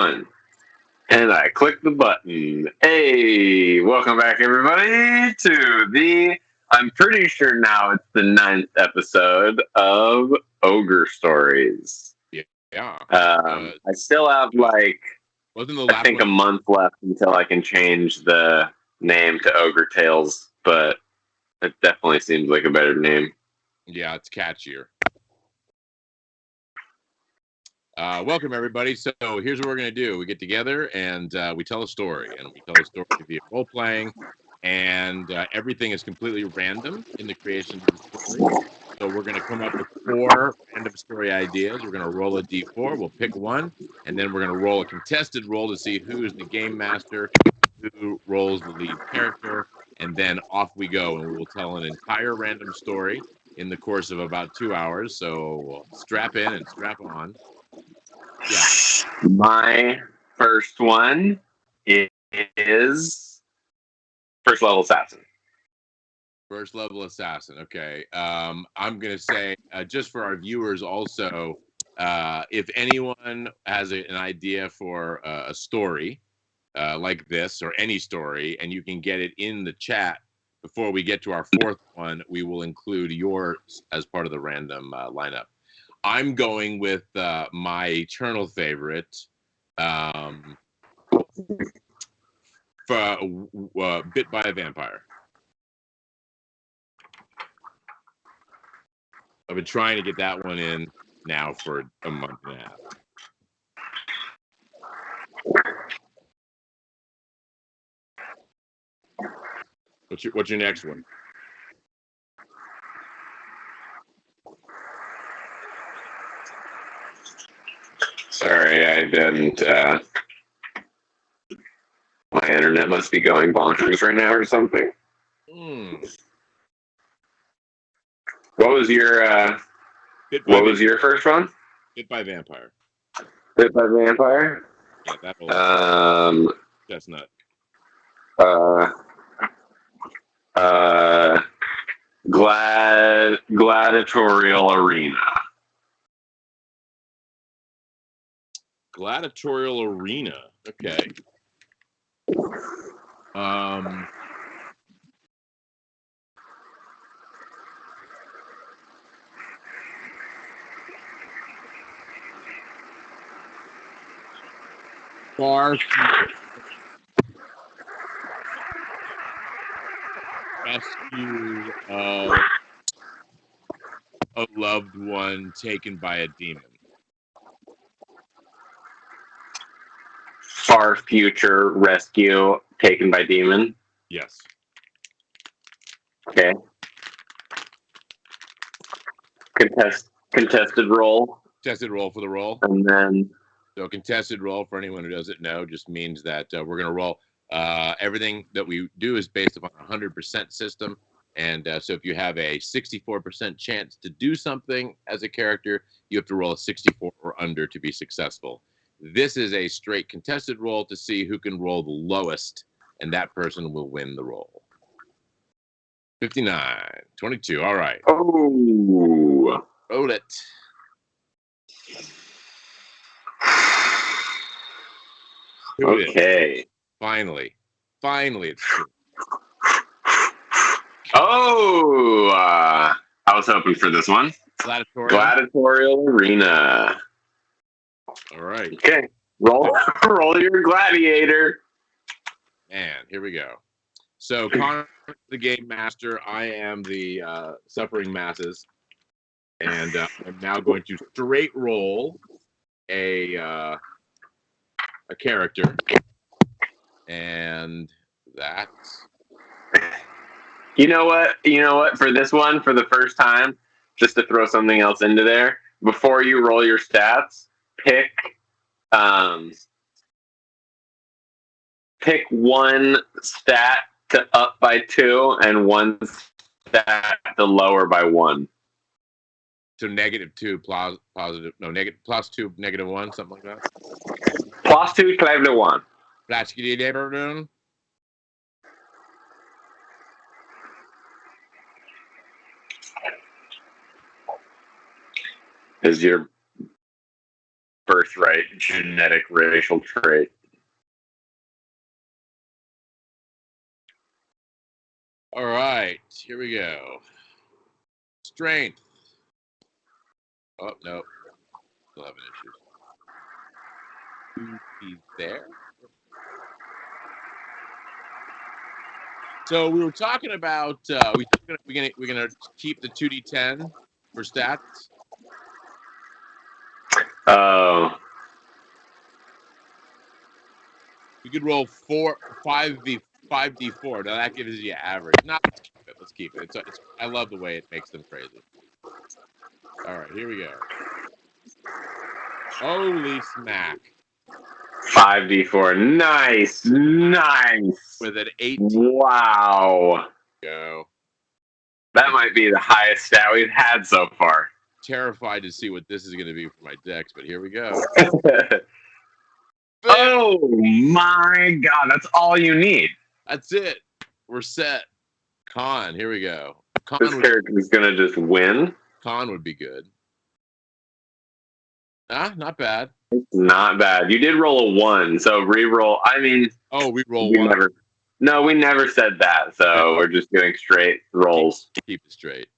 And I click the button. Hey, welcome back, everybody, to I'm pretty sure now it's the 9th episode of Ogre Stories. Yeah. I still have, I think a month left until I can change the name to Ogre Tailz, but it definitely seems like a better name. Yeah, it's catchier. Welcome, everybody. So here's what we're going to do. We get together and we tell a story. And we tell a story via role-playing. And everything is completely random in the creation of the story. So we're going to come up with 4 random story ideas. We're going to roll a d4. We'll pick one. And then we're going to roll a contested roll to see who's the game master, who rolls the lead character. And then off we go. And we'll tell an entire random story in the course of about 2 hours. So strap in and strap on. Yeah. My first one is First Level Assassin. First Level Assassin. Okay. I'm going to say, just for our viewers also, if anyone has an idea for a story like this or any story, and you can get it in the chat before we get to our 4th one, we will include yours as part of the random lineup. I'm going with my eternal favorite, Bit by a Vampire. I've been trying to get that one in now for a month and a half. What's your next one? Sorry, I didn't. My internet must be going bonkers right now or something. What was your first one? Bit by Vampire. Bit by Vampire? Yeah, that whole chestnut. Gladiatorial Arena. Gladiatorial Arena. Okay. Far rescue of a loved one taken by a demon. Far future rescue taken by demon. Yes. Okay. Contested roll. Contested roll for the roll. And then. So contested roll, for anyone who doesn't know, just means that we're going to roll. Everything that we do is based upon a 100% system. And so if you have a 64% chance to do something as a character, you have to roll a 64 or under to be successful. This is a straight contested roll to see who can roll the lowest, and that person will win the roll. 59, 22. All right. Oh. Roll it. Okay. Finally, it's true. Oh, I was hoping for this one. Gladiatorial Arena. All right. Okay. Roll your gladiator. Man, here we go. So, Connor, the game master. I am the suffering masses, and I'm now going to straight roll a character, and that's. You know what? For this one, for the first time, just to throw something else into there, before you roll your stats, pick one stat to up by 2 and one stat to lower by 1. So -2 positive, no, negative +2 -1, something like that. +2 -1. Gladiator. Is your birthright genetic racial trait. All right, here we go. Strength. Oh, no. Still having issues. He's there. So we were talking about we're gonna keep the 2d10 for stats. Oh. You could roll 5d4. Now that gives you average. No, let's keep it. It's I love the way it makes them crazy. All right, here we go. Holy smack! 5d4. Nice. With an 18. Wow. Go. That might be the highest stat we've had so far. Terrified to see what this is going to be for my decks, but here we go. Oh my god, that's all you need. That's it. We're set. Con, here we go. This character is going to just win. Con would be good. Not bad. Not bad. You did roll a 1, so re-roll. I mean... Oh, we roll 1. No, we never said that, so we're just doing straight rolls. Keep it straight.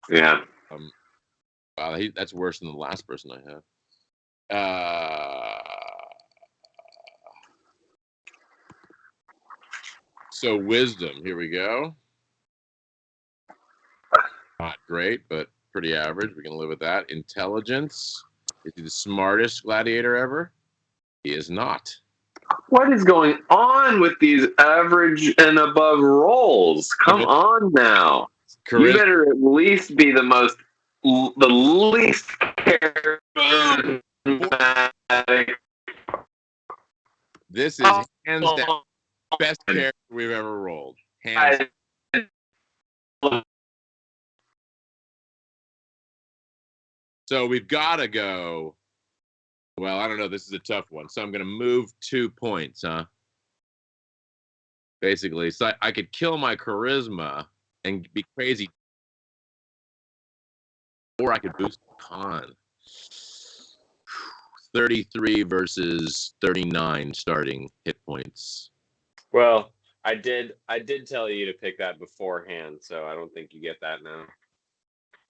Yeah. Wow, that's worse than the last person I had. So wisdom, here we go. Not great, but pretty average. We can live with that. Intelligence. Is he the smartest gladiator ever? He is not. What is going on with these average and above rolls? Come on now. Charisma. You better at least be the least charismatic. This is hands down best character we've ever rolled. Hands down. So we've got to go. Well, I don't know. This is a tough one. So I'm going to move 2 points, huh? Basically. So I could kill my charisma and be crazy. Or I could boost con. 33 versus 39 starting hit points. Well, I did tell you to pick that beforehand, so I don't think you get that now.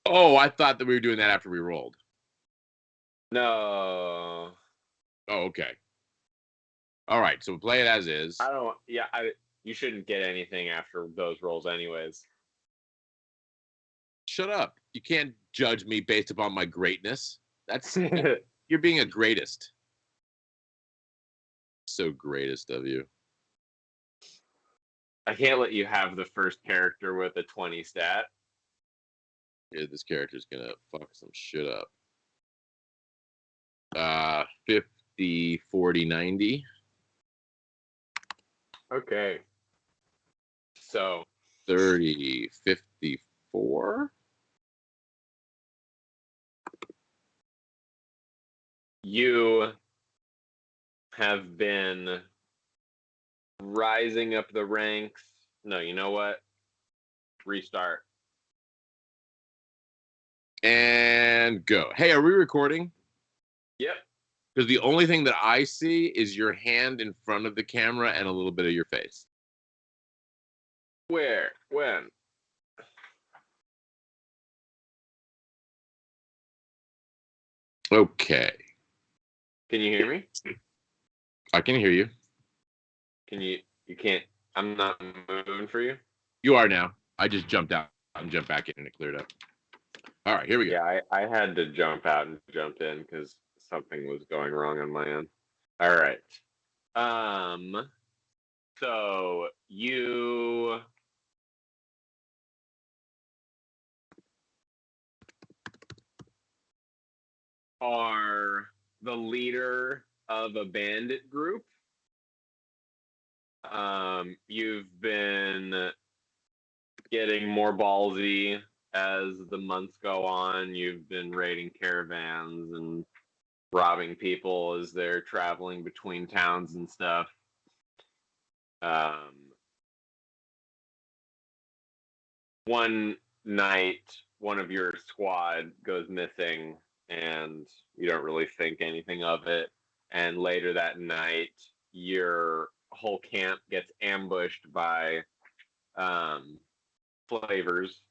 Oh, I thought that we were doing that after we rolled. No. Oh, okay. All right, so play it as is. You shouldn't get anything after those rolls anyways. Shut up. You can't judge me based upon my greatness. That's you're being a greatest. So greatest of you. I can't let you have the first character with a 20 stat. Yeah, this character's gonna fuck some shit up. 50, 40, 90. Okay. So 30, 54. You have been rising up the ranks. No, you know what? Restart. And go. Hey, are we recording? Yep. Because the only thing that I see is your hand in front of the camera and a little bit of your face. Where? When? Okay. Can you hear me? I can hear you. You can't, I'm not moving for you? You are now. I just jumped out and jumped back in and it cleared up. All right, here we go. Yeah, I had to jump out and jump in because something was going wrong on my end. All right. So you are the leader of a bandit group. You've been getting more ballsy as the months go on. You've been raiding caravans and robbing people as they're traveling between towns and stuff. One night, one of your squad goes missing, and you don't really think anything of it. And later that night, your whole camp gets ambushed by flavors.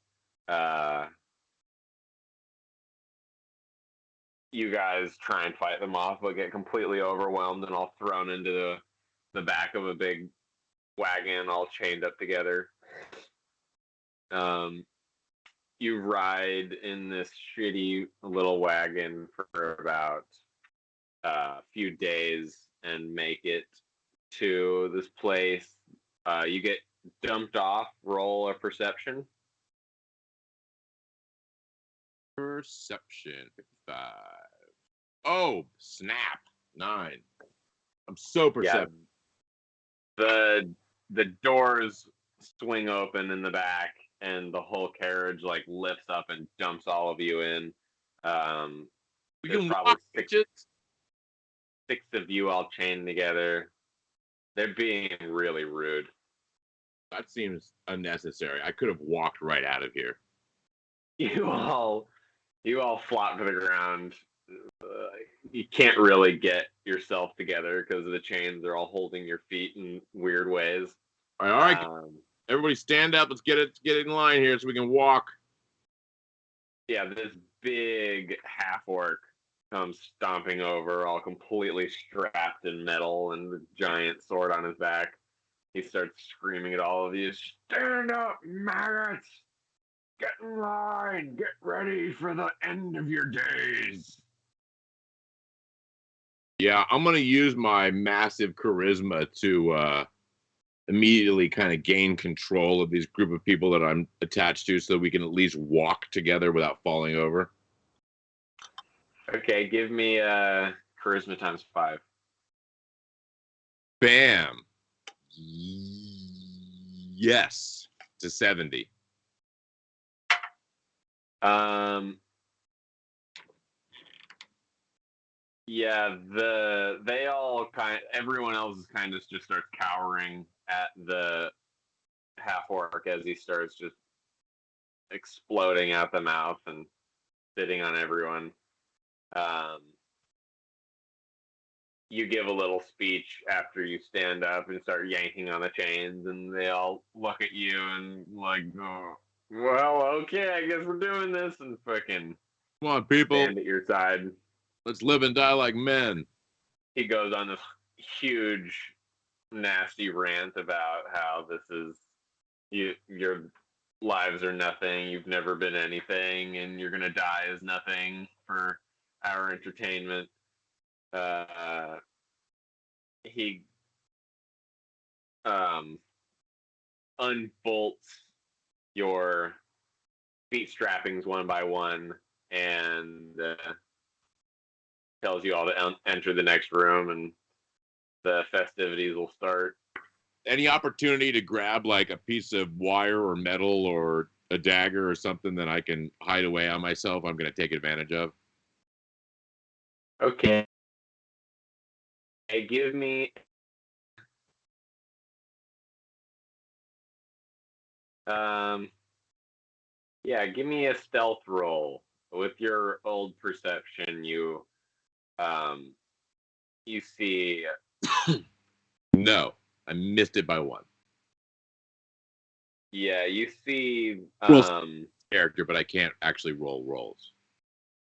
You guys try and fight them off, but get completely overwhelmed and all thrown into the back of a big wagon, all chained up together. You ride in this shitty little wagon for about a few days and make it to this place. You get dumped off. Roll a perception. Perception 55. Oh, snap. 9. I'm so perceptive. Yeah. The doors swing open in the back, and the whole carriage like lifts up and dumps all of you in. There's probably six of you all chained together. They're being really rude. That seems unnecessary. I could have walked right out of here. You all flop to the ground. You can't really get yourself together because the chains are all holding your feet in weird ways. All right. Everybody stand up. Let's get in line here so we can walk. Yeah, this big half-orc comes stomping over, all completely strapped in metal and with a giant sword on his back. He starts screaming at all of you, "Stand up, maggots! Get in line! Get ready for the end of your days!" Yeah, I'm going to use my massive charisma to immediately kind of gain control of these group of people that I'm attached to so we can at least walk together without falling over. Okay, give me charisma times 5. Bam. Yes, to 70. Yeah, everyone else is kind of just starts cowering at the half orc as he starts just exploding out the mouth and sitting on everyone. You give a little speech after you stand up and start yanking on the chains, and they all look at you and like, oh, well, okay, I guess we're doing this, and fucking come on, people, stand at your side. Let's live and die like men. He goes on this huge, nasty rant about how this is your lives are nothing, you've never been anything, and you're gonna die as nothing for our entertainment. He unbolts your feet strappings one by one and tells you all to enter the next room, and the festivities will start. Any opportunity to grab like a piece of wire or metal or a dagger or something that I can hide away on myself, I'm going to take advantage of. Okay. Hey, give me give me a stealth roll. With your old perception, you see No, I missed it by 1. Yeah, you see character, but I can't actually roll rolls.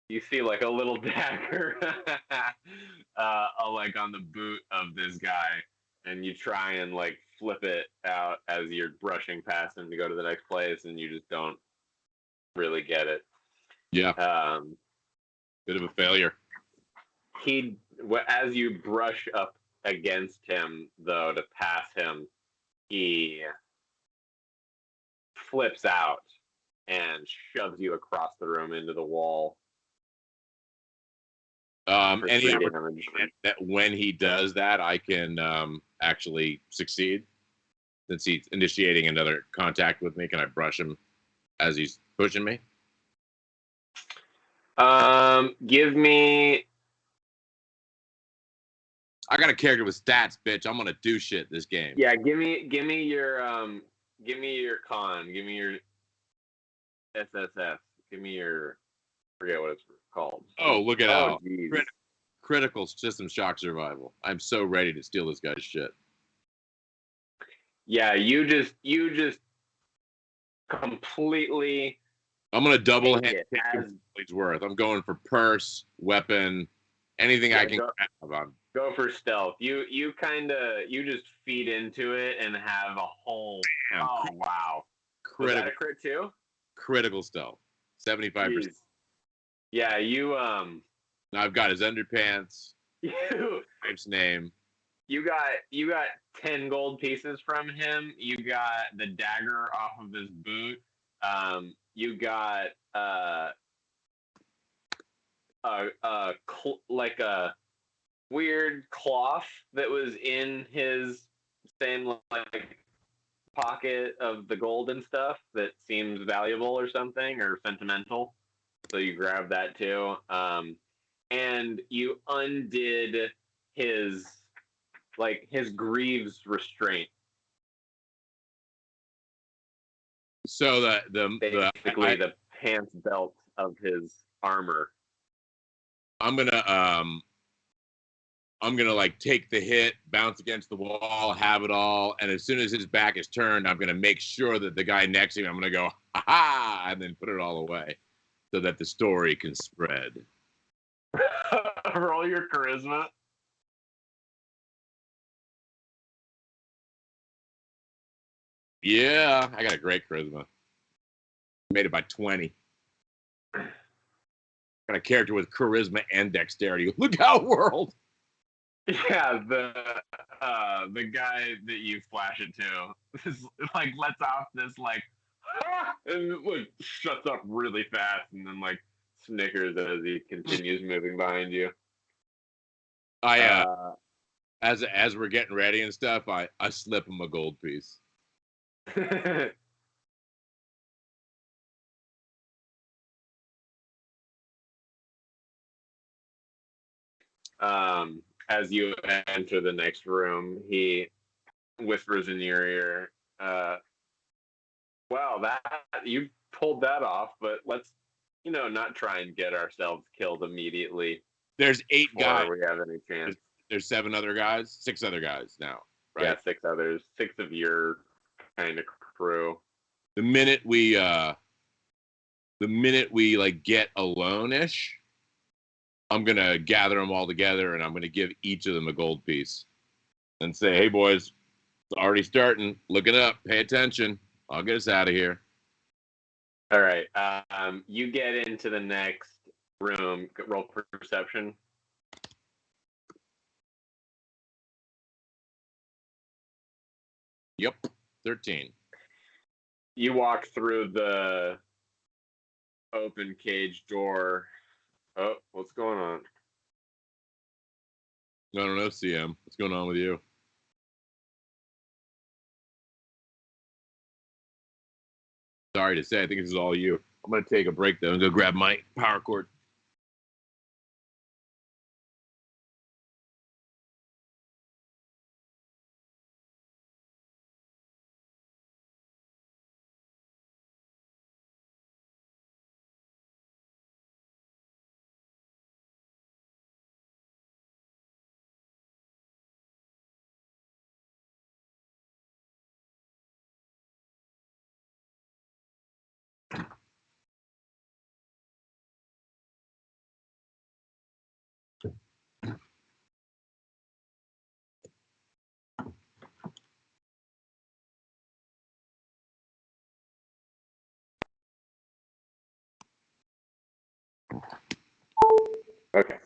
You see like a little dagger like on the boot of this guy, and you try and like flip it out as you're brushing past him to go to the next place, and you just don't really get it. Yeah. Bit of a failure. As you brush up against him, though, to pass him, he flips out and shoves you across the room into the wall. Any opportunity that when he does that, I can actually succeed? Since he's initiating another contact with me, can I brush him as he's pushing me? Give me... I got a character with stats, bitch. I'm gonna do shit this game. Yeah, give me your con. Give me your SSS. Give me your... forget what it's called? Oh, look it out. Geez. Critical system shock survival. I'm so ready to steal this guy's shit. Yeah, you just completely. I'm gonna double hit as it's worth. I'm going for purse, weapon, anything I can grab on. Go for stealth. You just feed into it and have a whole. Damn. Oh wow! Was that a crit too? Critical stealth, 75%. Yeah, you Now I've got his underpants. You Wife's name. You got 10 gold pieces from him. You got the dagger off of his boot. You got like a weird cloth that was in his same like pocket of the gold and stuff that seems valuable or something or sentimental. So you grab that too. And you undid his Greaves restraint. So basically the pants belt of his armor. I'm gonna like take the hit, bounce against the wall, have it all, and as soon as his back is turned, I'm gonna make sure that the guy next to him, I'm gonna go ha ha, and then put it all away, so that the story can spread. Roll your charisma. Yeah, I got a great charisma. Made it by 20. Got a character with charisma and dexterity. Look out, world! Yeah, the guy that you flash it to is, like lets off this like and like shuts up really fast and then like snickers as he continues moving behind you. As we're getting ready and stuff, I slip him a gold piece. As you enter the next room, he whispers in your ear, "Wow, that you pulled that off, but let's, not try and get ourselves killed immediately." There's 8 guys. We have any chance? There's 7 other guys, 6 other guys now, right? Yeah, 6 others, 6 of your kind of crew. The minute we like get alone-ish, I'm gonna gather them all together and I'm gonna give each of them a gold piece and say, "Hey boys, it's already starting. Look it up. Pay attention. I'll get us out of here." All right. You get into the next room. Roll perception. Yep, 13. You walk through the open cage door. Oh, what's going on? I don't know, CM. What's going on with you? Sorry to say, I think this is all you. I'm going to take a break, though, and go grab my power cord. Okay.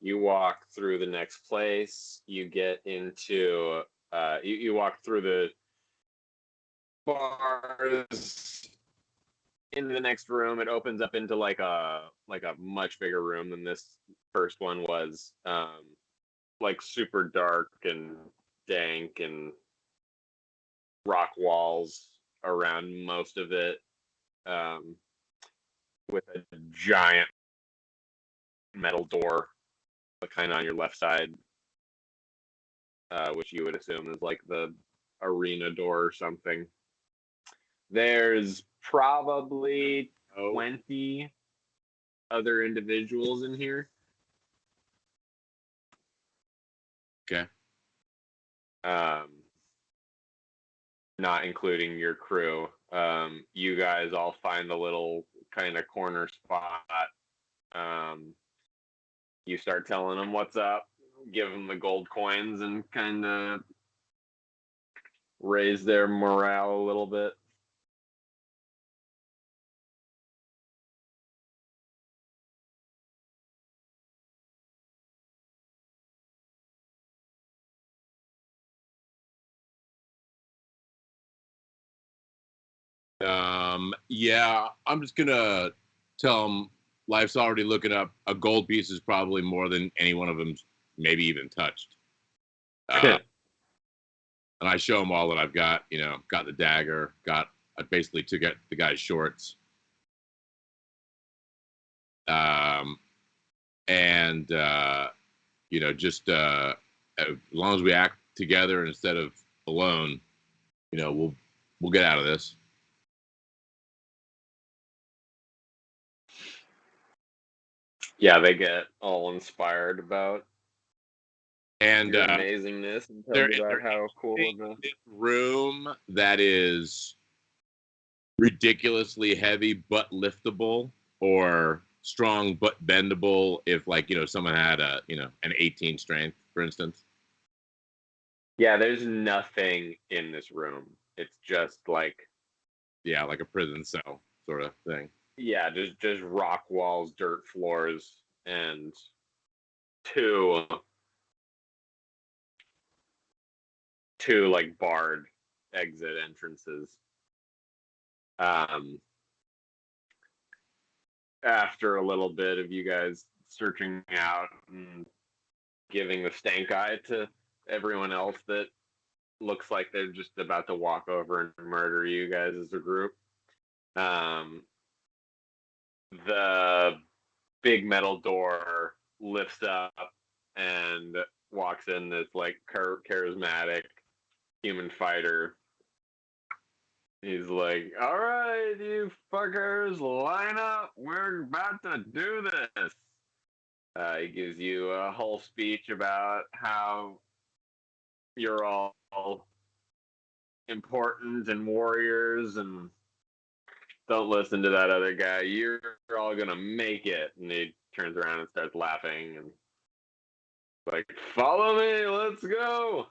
You walk through the next place. You get into. You walk through the bars into the next room. It opens up into like a much bigger room than this first one was. Like super dark and dank and rock walls around most of it, with a giant metal door kind of on your left side. which you would assume is like the arena door or something. There's probably 20 other individuals in here. Okay. Not including your crew. You guys all find a little kind of corner spot. You start telling them what's up, give them the gold coins, and kind of raise their morale a little bit. Yeah, I'm just gonna tell them life's already looking up. A gold piece is probably more than any one of them's maybe even touched. And I show them all that I've got. You know, got the dagger. I basically took out the guy's shorts. And you know, just as long as we act together instead of alone, you know, we'll get out of this. Yeah, they get all inspired about and your amazingness and tell you about how cool the room that is ridiculously heavy but liftable, or strong but bendable if, like, you know, someone had a, you know, an 18 strength, for instance. Yeah, there's nothing in this room. It's just like, yeah, like a prison cell sort of thing. Yeah, just rock walls, dirt floors, and two like barred exit entrances. After a little bit of you guys searching out and giving the stank eye to everyone else that looks like they're just about to walk over and murder you guys as a group, the big metal door lifts up and walks in this like charismatic human fighter. He's like, "All right, you fuckers, line up. We're about to do this." He gives you a whole speech about how you're all important and warriors, and don't listen to that other guy. You're all gonna make it. And he turns around and starts laughing and like, "Follow me, let's go."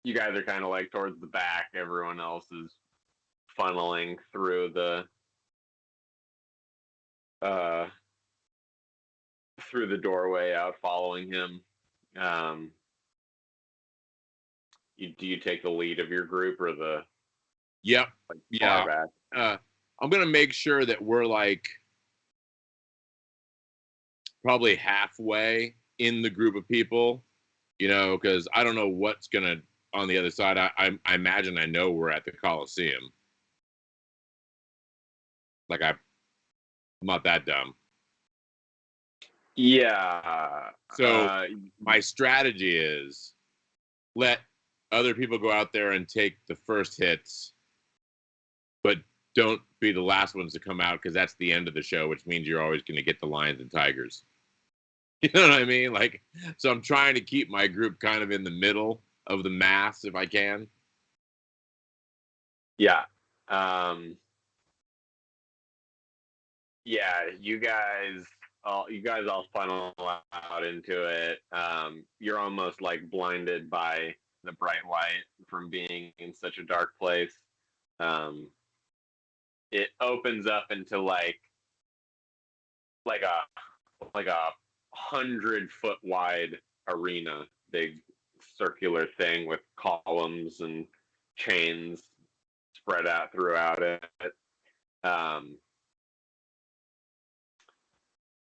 You guys are kind of like towards the back. Everyone else is funneling through the doorway out, following him. Do you take the lead of your group or the? Yep. Like, yeah. Far back? I'm gonna make sure that we're like probably halfway in the group of people, you know, because I don't know what's gonna on the other side. I imagine I know we're at the Coliseum. Like I'm not that dumb. Yeah. So my strategy is let other people go out there and take the first hits, but don't be the last ones to come out, because that's the end of the show, which means you're always going to get the lions and tigers. You know what I mean? Like, so I'm trying to keep my group kind of in the middle of the mass if I can. Yeah. Yeah, you guys all funnel out into it. You're almost like blinded by the bright light from being in such a dark place. It opens up into like a 100-foot wide arena, big circular thing with columns and chains spread out throughout it.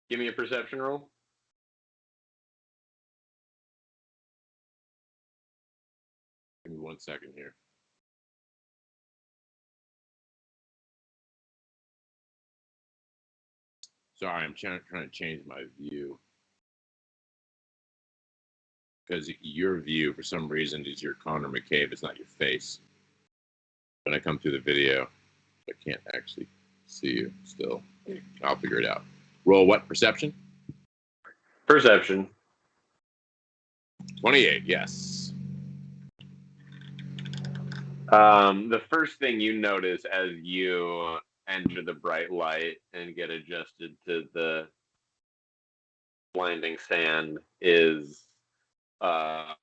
Give me a perception roll. Give me 1 second here. Sorry, I'm trying to change my view. because your view, for some reason, is your Connor McCabe. It's not your face. When I come through the video, I can't actually see you still. I'll figure it out. Roll what? Perception? Perception. 28, yes. The first thing you notice as you enter the bright light and get adjusted to the blinding sand is the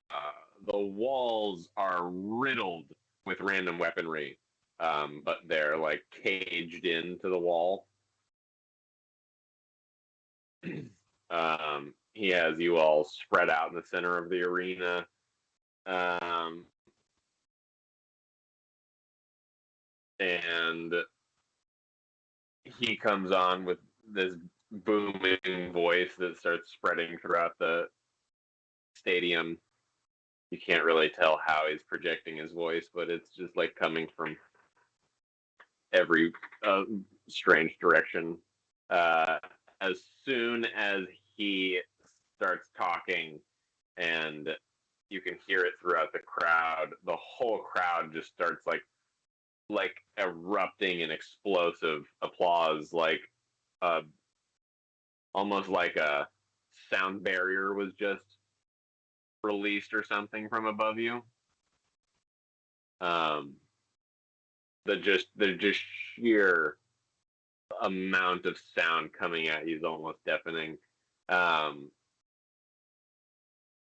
walls are riddled with random weaponry, but they're like caged into the wall. He has you all spread out in the center of the arena. And he comes on with this booming voice that starts spreading throughout the stadium. You can't really tell how he's projecting his voice, but it's just like coming from every strange direction. As soon as he starts talking, and you can hear it throughout the crowd, the whole crowd just starts like erupting in explosive applause, like almost like a sound barrier was just released or something from above you. The just sheer amount of sound coming at you is almost deafening.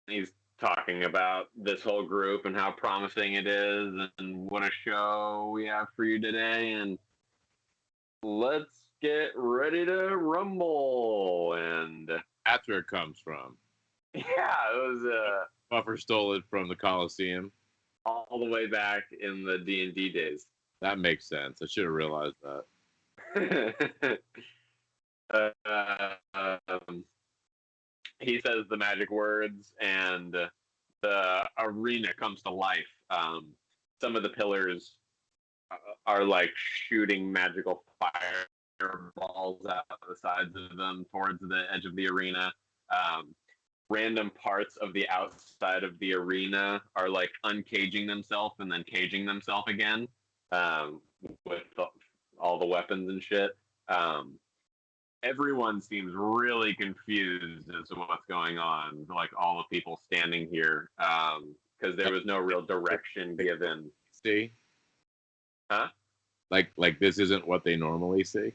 He's talking about this whole group and how promising it is and what a show we have for you today, and let's get ready to rumble. And That's where it comes from. yeah, it was Buffer stole it from the Coliseum. All the way back in the D&D days. That makes sense. I should have realized that. He says the magic words, and the arena comes to life. Some of the pillars are like shooting magical fireballs out the sides of them towards the edge of the arena. Random parts of the outside of the arena are like uncaging themselves and then caging themselves again, with all the weapons and shit. Everyone seems really confused as to what's going on. Like all the people standing here, because there was no real direction given. See? Huh? Like this isn't what they normally see?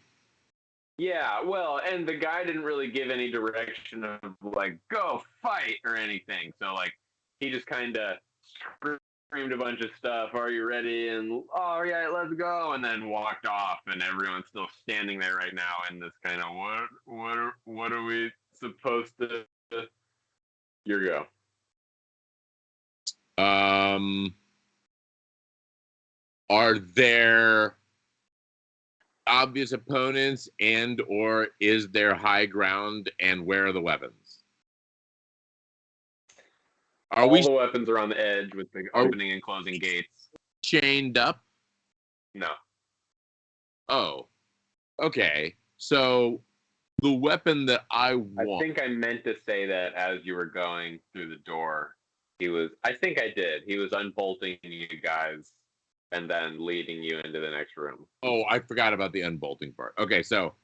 Yeah, well, and the guy didn't really give any direction of like go fight or anything. So like he just kind of screamed a bunch of stuff. Are you ready? And oh yeah, let's go. And then walked off. And everyone's still standing there right now in this kind of what are we supposed to? Your go. Are there obvious opponents, and or is there high ground, and where are the weapons? All the weapons are on the edge with the opening and closing gates. Chained up? No. Oh, okay. So the weapon that I want. I think I meant to say that as you were going through the door. I think I did. He was unbolting you guys and then leading you into the next room. Oh, I forgot about the unbolting part. Okay, so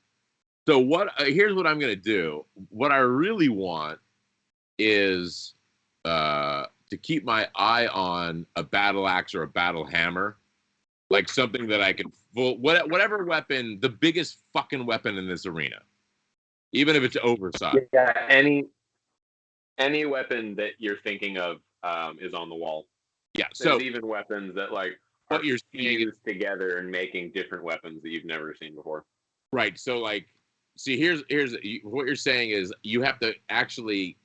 what? Here's what I'm gonna do. What I really want is to keep my eye on a battle axe or a battle hammer, like something that I can whatever weapon, the biggest fucking weapon in this arena, even if it's oversized. Yeah, any weapon that you're thinking of is on the wall. Yeah, there's even weapons that like what you're fused together and making different weapons that you've never seen before. Right. So like, see, here's what you're saying is you have to actually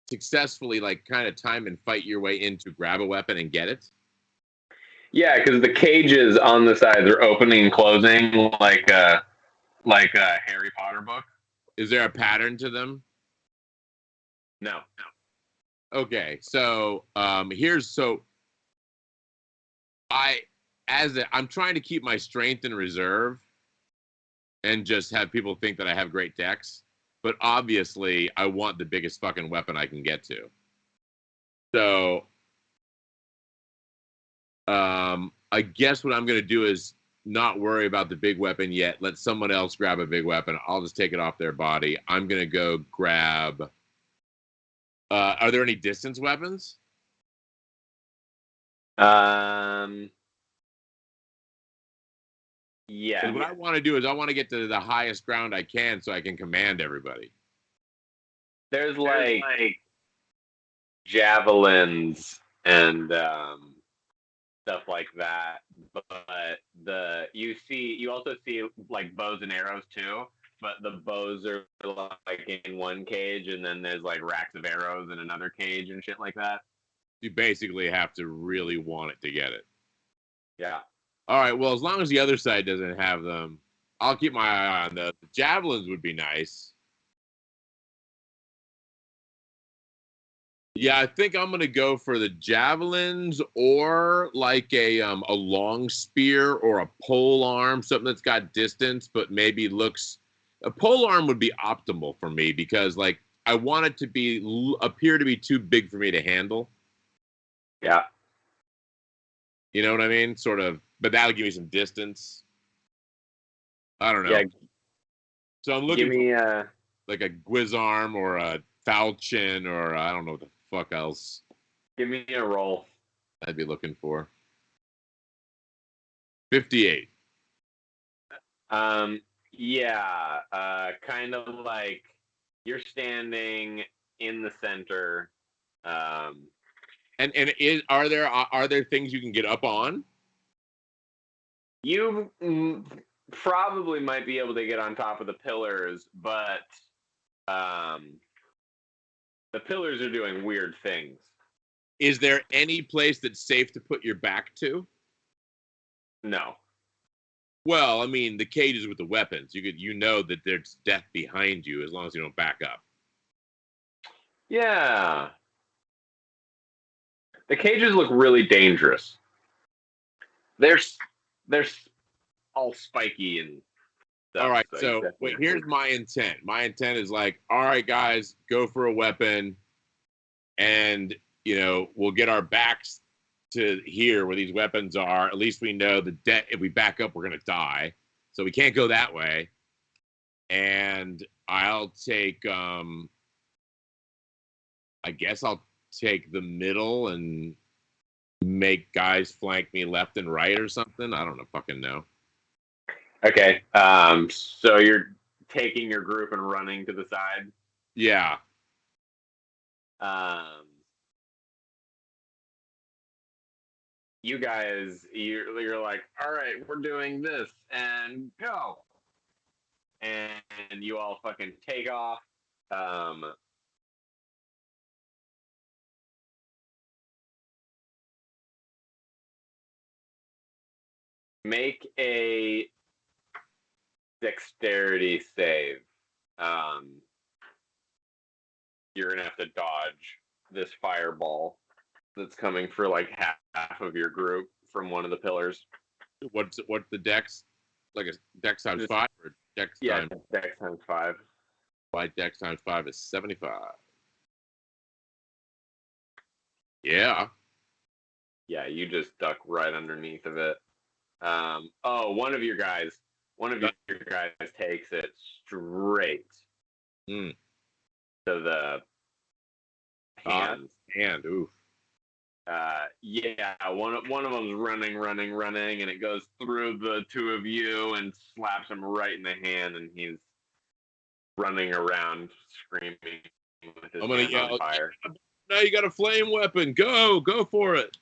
successfully like kind of time and fight your way in to grab a weapon and get it. Yeah, because the cages on the sides are opening and closing like a Harry Potter book. Is there a pattern to them? No. Okay, so I'm trying to keep my strength in reserve and just have people think that I have great decks, but obviously I want the biggest fucking weapon I can get to. So, I guess what I'm going to do is not worry about the big weapon yet. Let someone else grab a big weapon. I'll just take it off their body. I'm going to go grab. Are there any distance weapons? Yeah. What I want to do is I want to get to the highest ground I can so I can command everybody. There's like javelins and stuff like that, but you also see like bows and arrows too. But the bows are like in one cage, and then there's like racks of arrows in another cage and shit like that. You basically have to really want it to get it. Yeah. All right. Well, as long as the other side doesn't have them, I'll keep my eye on the javelins. Would be nice. Yeah, I think I'm gonna go for the javelins or like a long spear or a pole arm, something that's got distance but maybe looks. A pole arm would be optimal for me because like I want it to appear to be too big for me to handle. Yeah. You know what I mean? Sort of, but that'll give me some distance. I don't know. Yeah. So I'm looking for like a guisarm or a falchion or I don't know what the fuck else. Give me a roll. I'd be looking for 58. Yeah. Kind of like you're standing in the center. And are there things you can get up on? You probably might be able to get on top of the pillars, but the pillars are doing weird things. Is there any place that's safe to put your back to? No. Well, I mean, the cages with the weapons. You know that there's death behind you as long as you don't back up. Yeah. The cages look really dangerous. They're all spiky and stuff. All right, so wait, here's my intent. My intent is like, all right, guys, go for a weapon, and we'll get our backs to here where these weapons are. At least we know if we back up, we're gonna die. So we can't go that way. And I'll take I guess I'll take the middle and make guys flank me left and right or something. I don't know, fucking know. Okay. So you're taking your group and running to the side? Yeah. You guys, you're like, all right, we're doing this and go. And you all fucking take off. Make a dexterity save. You're gonna have to dodge this fireball that's coming for like half of your group from one of the pillars. What's the dex? Like a dex times 5 or dex times? Yeah, dex times 5. Why dex times 5 is 75. Yeah. Yeah, you just duck right underneath of it. One of your guys takes it straight to the hands. Hand, oof. Yeah, one of them's running, and it goes through the two of you and slaps him right in the hand, and he's running around screaming with his hand on fire. Now you got a flame weapon. Go for it.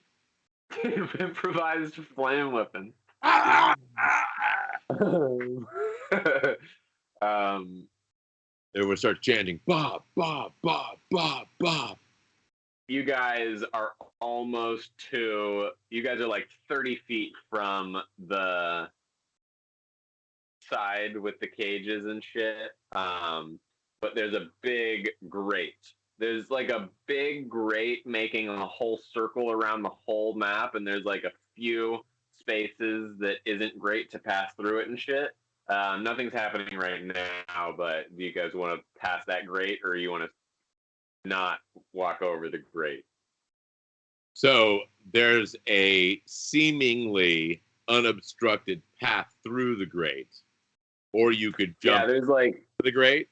Improvised flame weapon. Everyone starts chanting, Bob, Bob, Bob, Bob, Bob. You guys are like 30 feet from the side with the cages and shit. But there's a big grate. There's like a big grate making a whole circle around the whole map, and there's like a few spaces that isn't great to pass through it and shit. Nothing's happening right now, but do you guys want to pass that grate, or you want to not walk over the grate? So there's a seemingly unobstructed path through the grate, or you could jump there's like to the grate.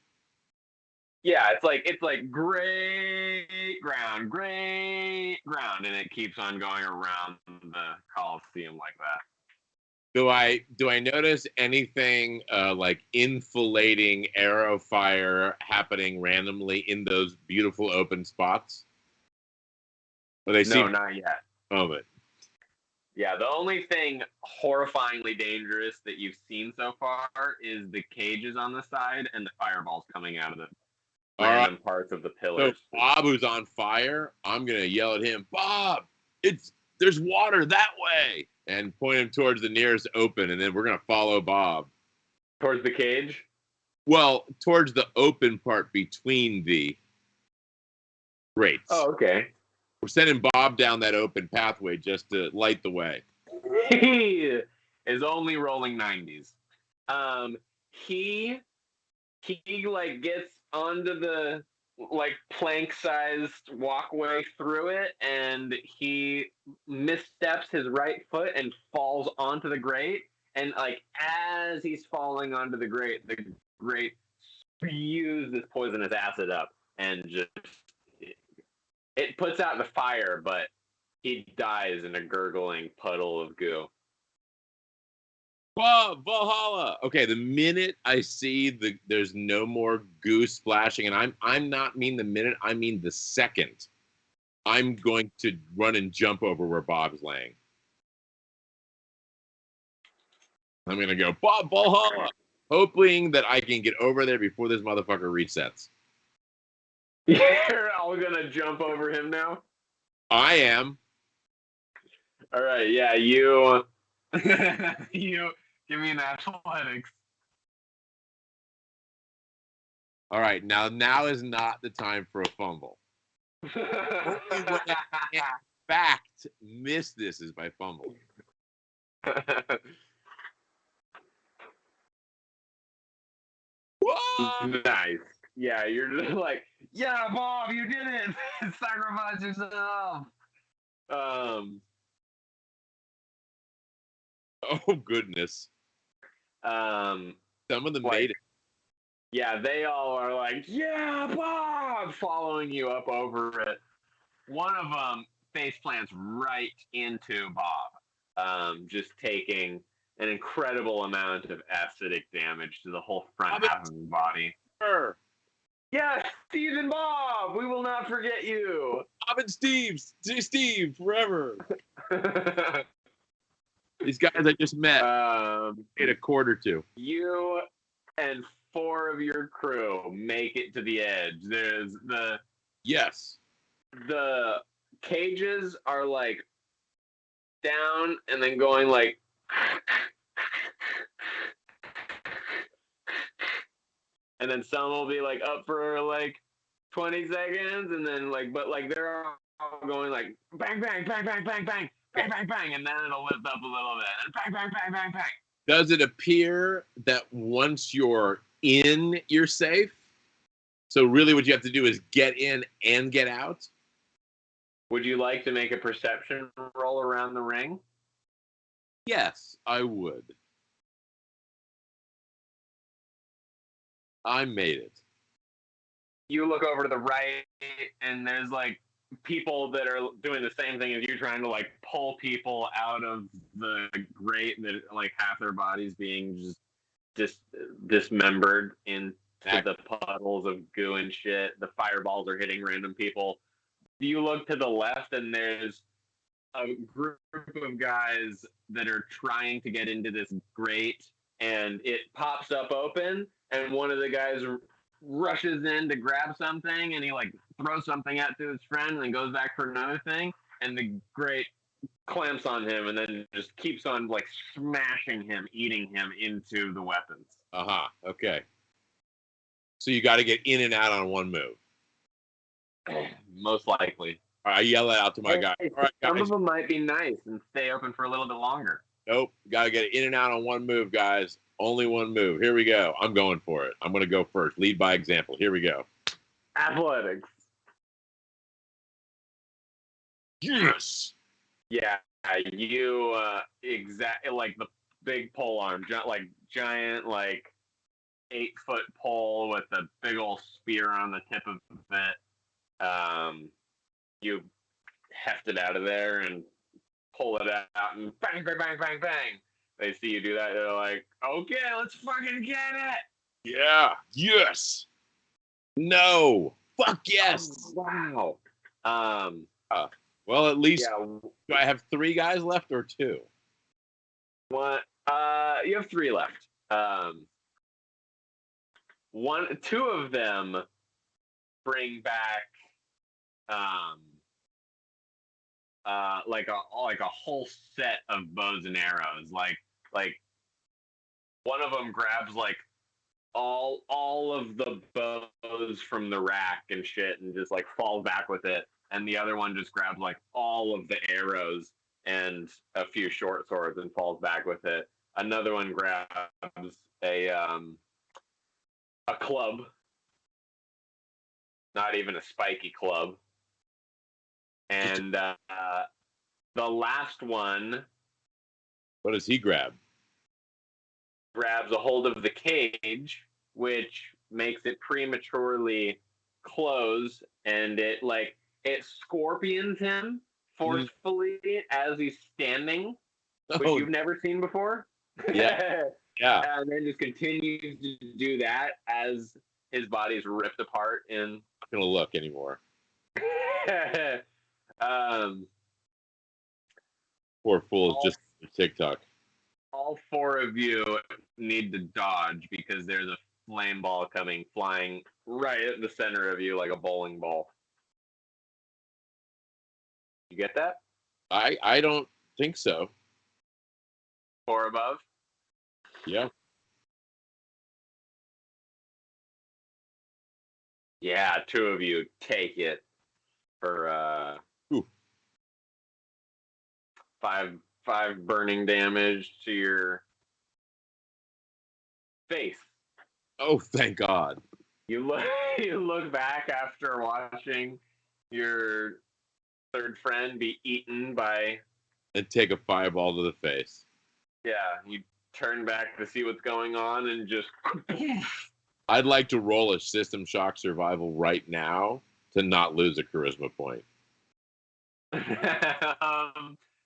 it's like great ground, and it keeps on going around the Coliseum like that. Do I notice anything like infilating arrow fire happening randomly in those beautiful open spots? Or they No, seem not yet. of it. Yeah, the only thing horrifyingly dangerous that you've seen so far is the cages on the side and the fireballs coming out of the random parts of the So pillars. Bob, who's on fire, I'm gonna yell at him, Bob, there's water that way, and point him towards the nearest open, and then we're gonna follow Bob. Towards the cage? Well, towards the open part between the grates. Oh, okay. We're sending Bob down that open pathway just to light the way. He is only rolling 90s. He like gets onto the like plank-sized walkway through it, and he missteps his right foot and falls onto the grate. And like as he's falling onto the grate spews this poisonous acid up, and just it puts out the fire, but he dies in a gurgling puddle of goo. Bob, Valhalla. Okay, the minute I see there's no more goo splashing, and I'm not mean the minute, I mean the second, I'm going to run and jump over where Bob's laying. I'm gonna go, Bob, Valhalla, hoping that I can get over there before this motherfucker resets. You're all gonna jump over him now? I am. All right, yeah, you you give me an athletics. All right, now is not the time for a fumble. Only when I in fact miss this is by fumble. What? Nice. Yeah, you're just like, yeah, Bob, you did it. Sacrifice yourself. Oh goodness. Some of them made it. Yeah, they all are like, yeah, Bob, following you up over it. One of them face plants right into Bob, just taking an incredible amount of acidic damage to the whole front half of his body. Sure. Yeah, Steve and Bob, we will not forget you. Bob and Steve forever. These guys I just met. Made a quarter to. You and 4 of your crew make it to the edge. There's the cages are like down and then going like and then some will be like up for like 20 seconds and then like but like they're all going like bang bang bang bang bang bang bang bang bang and then it'll lift up a little bit and bang bang bang bang bang. Does it appear that once you're in, you're safe? So really what you have to do is get in and get out? Would you like to make a perception roll around the ring? Yes, I would. I made it. You look over to the right, and there's like people that are doing the same thing as you, trying to like pull people out of the grate that like half their bodies being just dismembered into the puddles of goo and shit. The fireballs are hitting random people. You look to the left, and there's a group of guys that are trying to get into this grate, and it pops up open, and one of the guys rushes in to grab something, and he like throws something out to his friend and then goes back for another thing, and the grate clamps on him and then just keeps on like smashing him, eating him into the weapons. Okay. So you got to get in and out on one move. Most likely. All right, I yell that out to my guy. All right, guys. Some of them might be nice and stay open for a little bit longer. Nope. Got to get in and out on one move, guys. Only one move. Here we go. I'm going for it. I'm going to go first. Lead by example. Here we go. Athletics. Yes. Yeah, you exactly like the big pole arm, giant, like 8-foot pole with a big old spear on the tip of it. You heft it out of there and pull it out, and bang, bang, bang, bang, bang. They see you do that, they're like, "Okay, let's fucking get it!" Yeah. Yes. No. Fuck yes. Oh, wow. Well, at least Yeah. do I have 3 guys left or 2? One. You have 3 left. Two of them bring back like a whole set of bows and arrows. Like one of them grabs like all of the bows from the rack and shit and just like falls back with it, and the other one just grabs like all of the arrows and a few short swords and falls back with it. Another one grabs a club, not even a spiky club, and the last one What does he grab? grabs a hold of the cage, which makes it prematurely close, and it scorpions him forcefully as he's standing, which you've never seen before. Yeah. Yeah. And then just continues to do that as his body's ripped apart in. Not gonna look anymore. Poor fool's just TikTok. All 4 of you need to dodge because there's a flame ball coming flying right at the center of you like a bowling ball. You get that? I don't think so. 4 above? Yeah. Yeah, 2 of you take it for 5 burning damage to your face. Oh, thank God. You look back after watching your third friend be eaten by. And take a fireball to the face. Yeah, you turn back to see what's going on and just. I'd like to roll a system shock survival right now to not lose a charisma point.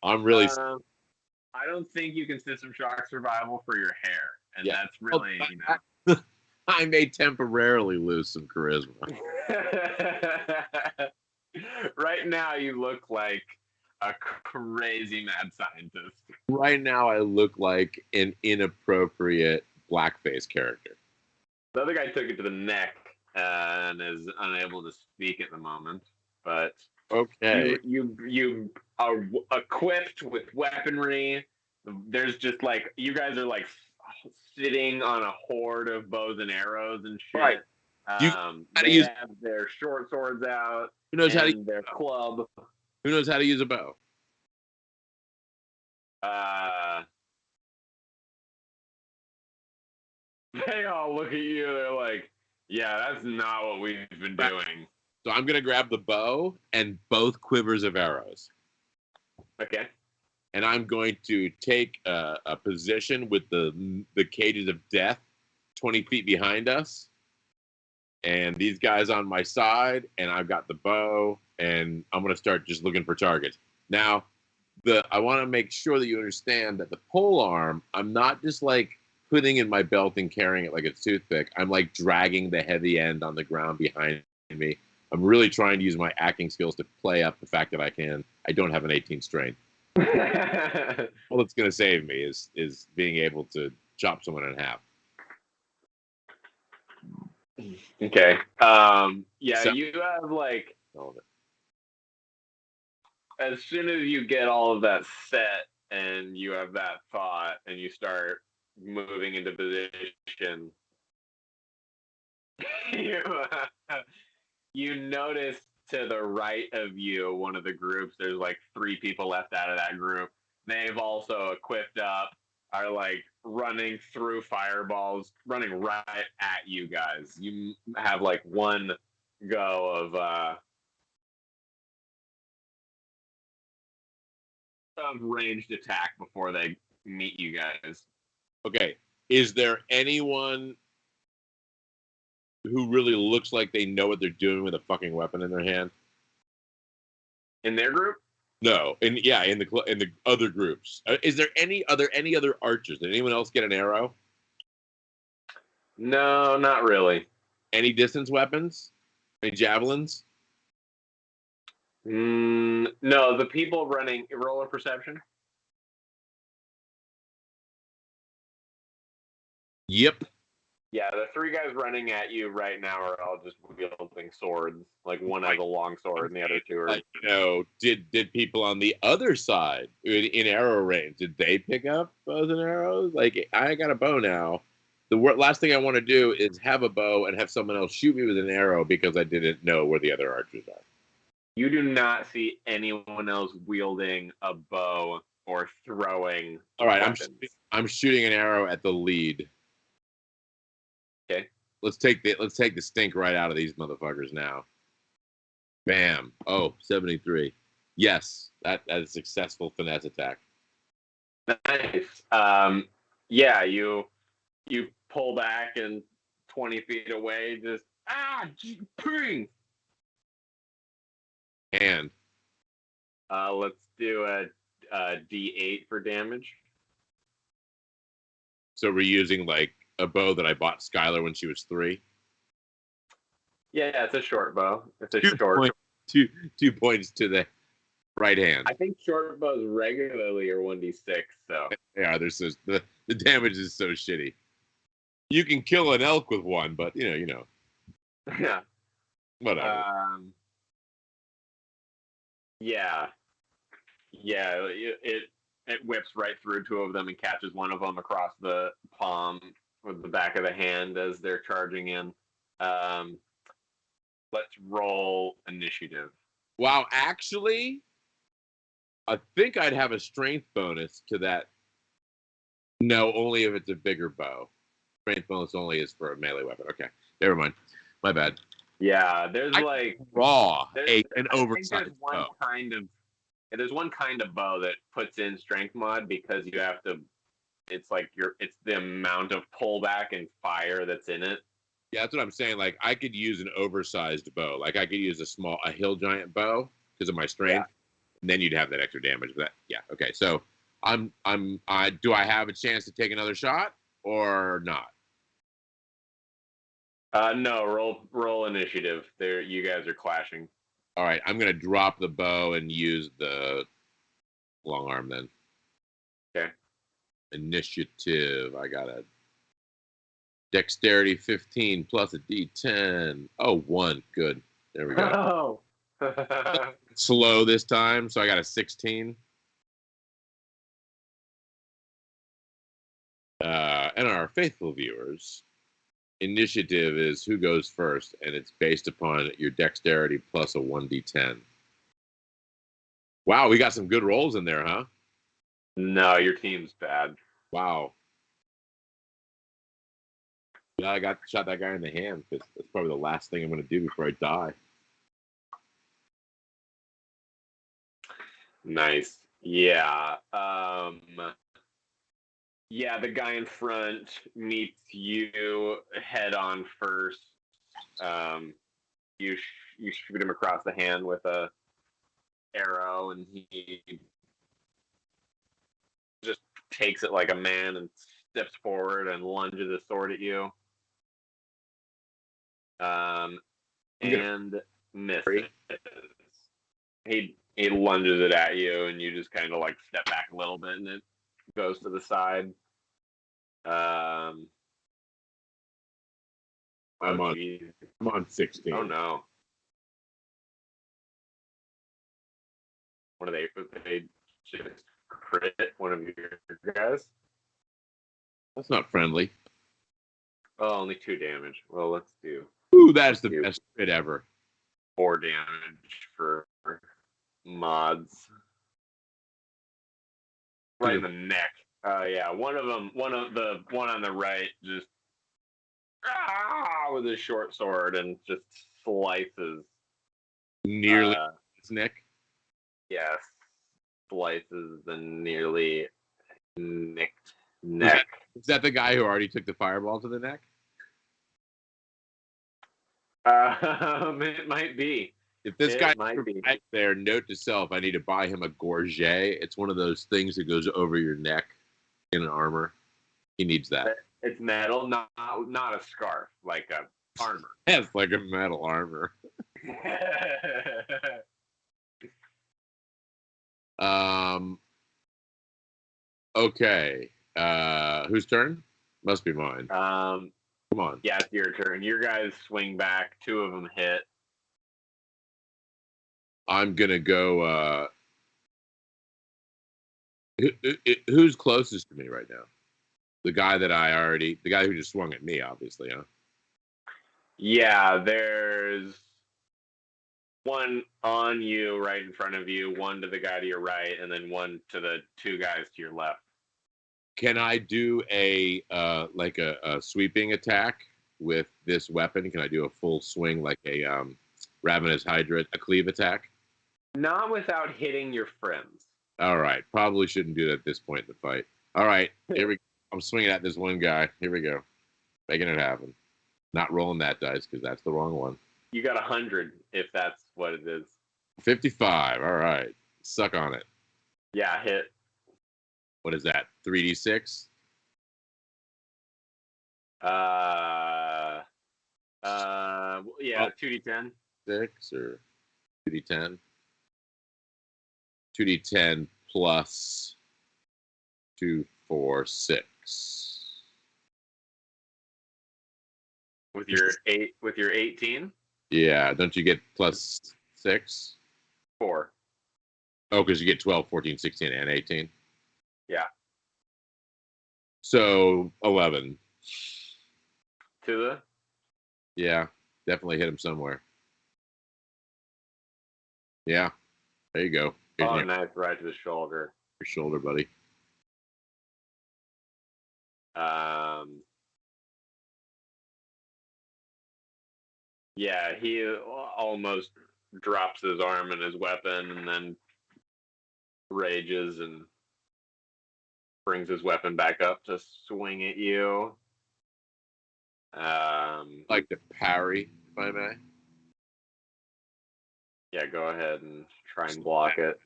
I'm really. I don't think you can system shock survival for your hair, and that's really. I may temporarily lose some charisma. Right now, you look like a crazy mad scientist. Right now, I look like an inappropriate blackface character. The other guy took it to the neck and is unable to speak at the moment. But okay, you are equipped with weaponry. There's just like you guys are like sitting on a horde of bows and arrows and shit. Right. They have their short swords out. Who knows how to use their club? Who knows how to use a bow? They all look at you. They're like, "Yeah, that's not what we've been doing." So I'm gonna grab the bow and both quivers of arrows. Okay. And I'm going to take a position with the cages of death 20 feet behind us. And these guys on my side, and I've got the bow, and I'm going to start just looking for targets. Now, I want to make sure that you understand that the pole arm, I'm not just like putting in my belt and carrying it like a toothpick. I'm like dragging the heavy end on the ground behind me. I'm really trying to use my acting skills to play up the fact that I don't have an 18 strength. All that's going to save me is being able to chop someone in half. Okay. Yeah, so, you have like all of it. As soon as you get all of that set and you have that thought and you start moving into position, you notice to the right of you, one of the groups, there's like 3 people left out of that group. They've also equipped up, are like running through fireballs, running right at you guys. You have like one go of of ranged attack before they meet you guys. Okay. Is there anyone who really looks like they know what they're doing with a fucking weapon in their hand? In their group? No, in the other groups. Is there any other archers? Did anyone else get an arrow? No, not really. Any distance weapons? Any javelins? No, the people running roll a perception. Yep. Yeah, the three guys running at you right now are all just wielding swords. Like one has a long sword, and the other two are. Did people on the other side in arrow range? Did they pick up bows and arrows? Like I got a bow now. The last thing I want to do is have a bow and have someone else shoot me with an arrow because I didn't know where the other archers are. You do not see anyone else wielding a bow or throwing. All right, weapons. I'm shooting an arrow at the lead. Okay. Let's take the stink right out of these motherfuckers now. Bam. Oh, 73. Yes, that is a successful finesse attack. Nice. Yeah, you pull back and 20 feet away, just ping. And let's do a D8 for damage. So we're using like a bow that I bought Skylar when she was 3. Yeah, it's a short bow. It's a 2 points to the right hand. I think short bows regularly are 1d6. So yeah, the damage is so shitty. You can kill an elk with one, but you know. Yeah. Whatever. Yeah. It whips right through 2 of them and catches one of them across the palm with the back of the hand as they're charging in. Let's roll initiative. Wow, actually, I think I'd have a strength bonus to that. No, only if it's a bigger bow. Strength bonus only is for a melee weapon. Okay, never mind. My bad. Yeah, there's an oversized bow. There's one kind of bow that puts in strength mod because you have to. It's like it's the amount of pullback and fire that's in it. Yeah, that's what I'm saying. Like I could use an oversized bow. Like I could use a hill giant bow because of my strength, and then you'd have that extra damage. But yeah, okay. So do I have a chance to take another shot or not? No, roll initiative. There, you guys are clashing. All right, I'm gonna drop the bow and use the long arm then. Okay. Initiative. I got a dexterity 15 plus a d10. Oh, 1. Good. There we go. Oh. Slow this time, so I got a 16. And our faithful viewers, initiative is who goes first, and it's based upon your dexterity plus a 1d10. Wow, we got some good rolls in there, huh? No, your team's bad. Wow. Yeah, I shot that guy in the hand because that's probably the last thing I'm going to do before I die. Nice. Yeah. Yeah, the guy in front meets you head on first. You shoot him across the hand with a arrow, and he just takes it like a man and steps forward and lunges his sword at you. And misses. He lunges it at you, and you just kind of like step back a little bit, and it goes to the side. I'm on 16. Oh no! What are they just crit one of your guys? That's not friendly. Oh, only 2 damage. Well, let's do. Ooh, that's the best crit ever. 4 damage for mods. Right in the neck. Yeah, one of the one on the right just with his short sword and just slices nearly his neck. Yes. slices the nearly nicked neck. Is that the guy who already took the fireball to the neck? It might be. If this It guy might be. right there, note to self, I need to buy him a gorget. It's one of those things that goes over your neck in an armor. He needs that. It's metal, not a scarf, like a armor. It's like a metal armor. Okay. Whose turn? Must be mine. Come on. Yeah, it's your turn. Your guys swing back. 2 of them hit. I'm gonna go. Who's closest to me right now? The guy who just swung at me, obviously, huh? Yeah, there's one on you right in front of you, one to the guy to your right, and then one to the 2 guys to your left. Can I do a sweeping attack with this weapon? Can I do a full swing like a Ravenous Hydra, a cleave attack? Not without hitting your friends. All right. Probably shouldn't do that at this point in the fight. All right. Here we go. I'm swinging at this one guy. Here we go. Making it happen. Not rolling that dice because that's the wrong one. You got 100 if that's what it is. 55. All right. Suck on it. Yeah, hit. What is that? 3d6? Yeah, 2d10. 6 or 2d10? 2d10 plus 2, 4, 6. With your 18? Yeah, don't you get plus 6? 4. Oh, because you get 12, 14, 16, and 18? Yeah. So, 11. To the? Yeah, definitely hit him somewhere. Yeah, there you go. Here's Oh, nice, right to the shoulder. Your shoulder, buddy. Yeah, he almost drops his arm and his weapon and then rages and brings his weapon back up to swing at you. Like the parry, if I may. Yeah, go ahead and try and block it.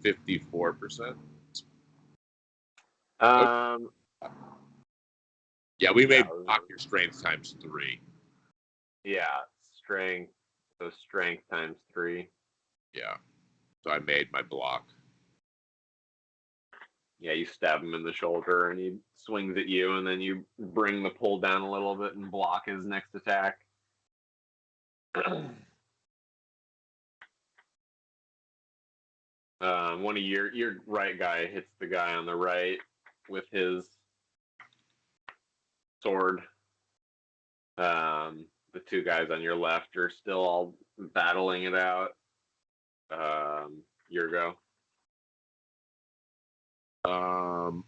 54%. Yeah, we may block your strength times 3. Yeah, strength. So strength times 3. Yeah. So I made my block. Yeah, you stab him in the shoulder and he swings at you, and then you bring the pull down a little bit and block his next attack. One of your right guy hits the guy on the right with his sword. The 2 guys on your left are still all battling it out. Your go.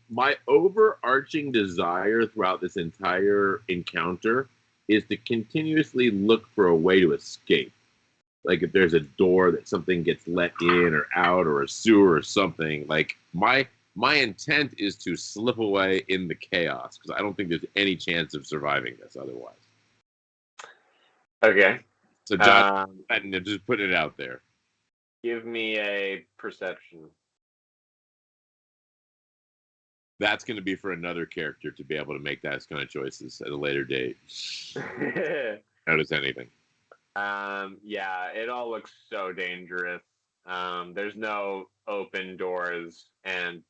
My overarching desire throughout this entire encounter is to continuously look for a way to escape. Like if there's a door that something gets let in or out, or a sewer or something. Like my intent is to slip away in the chaos because I don't think there's any chance of surviving this otherwise. Okay. So John, just putting it out there. Give me a perception. That's going to be for another character to be able to make those kind of choices at a later date. Notice anything? Yeah, it all looks so dangerous. There's no open doors, and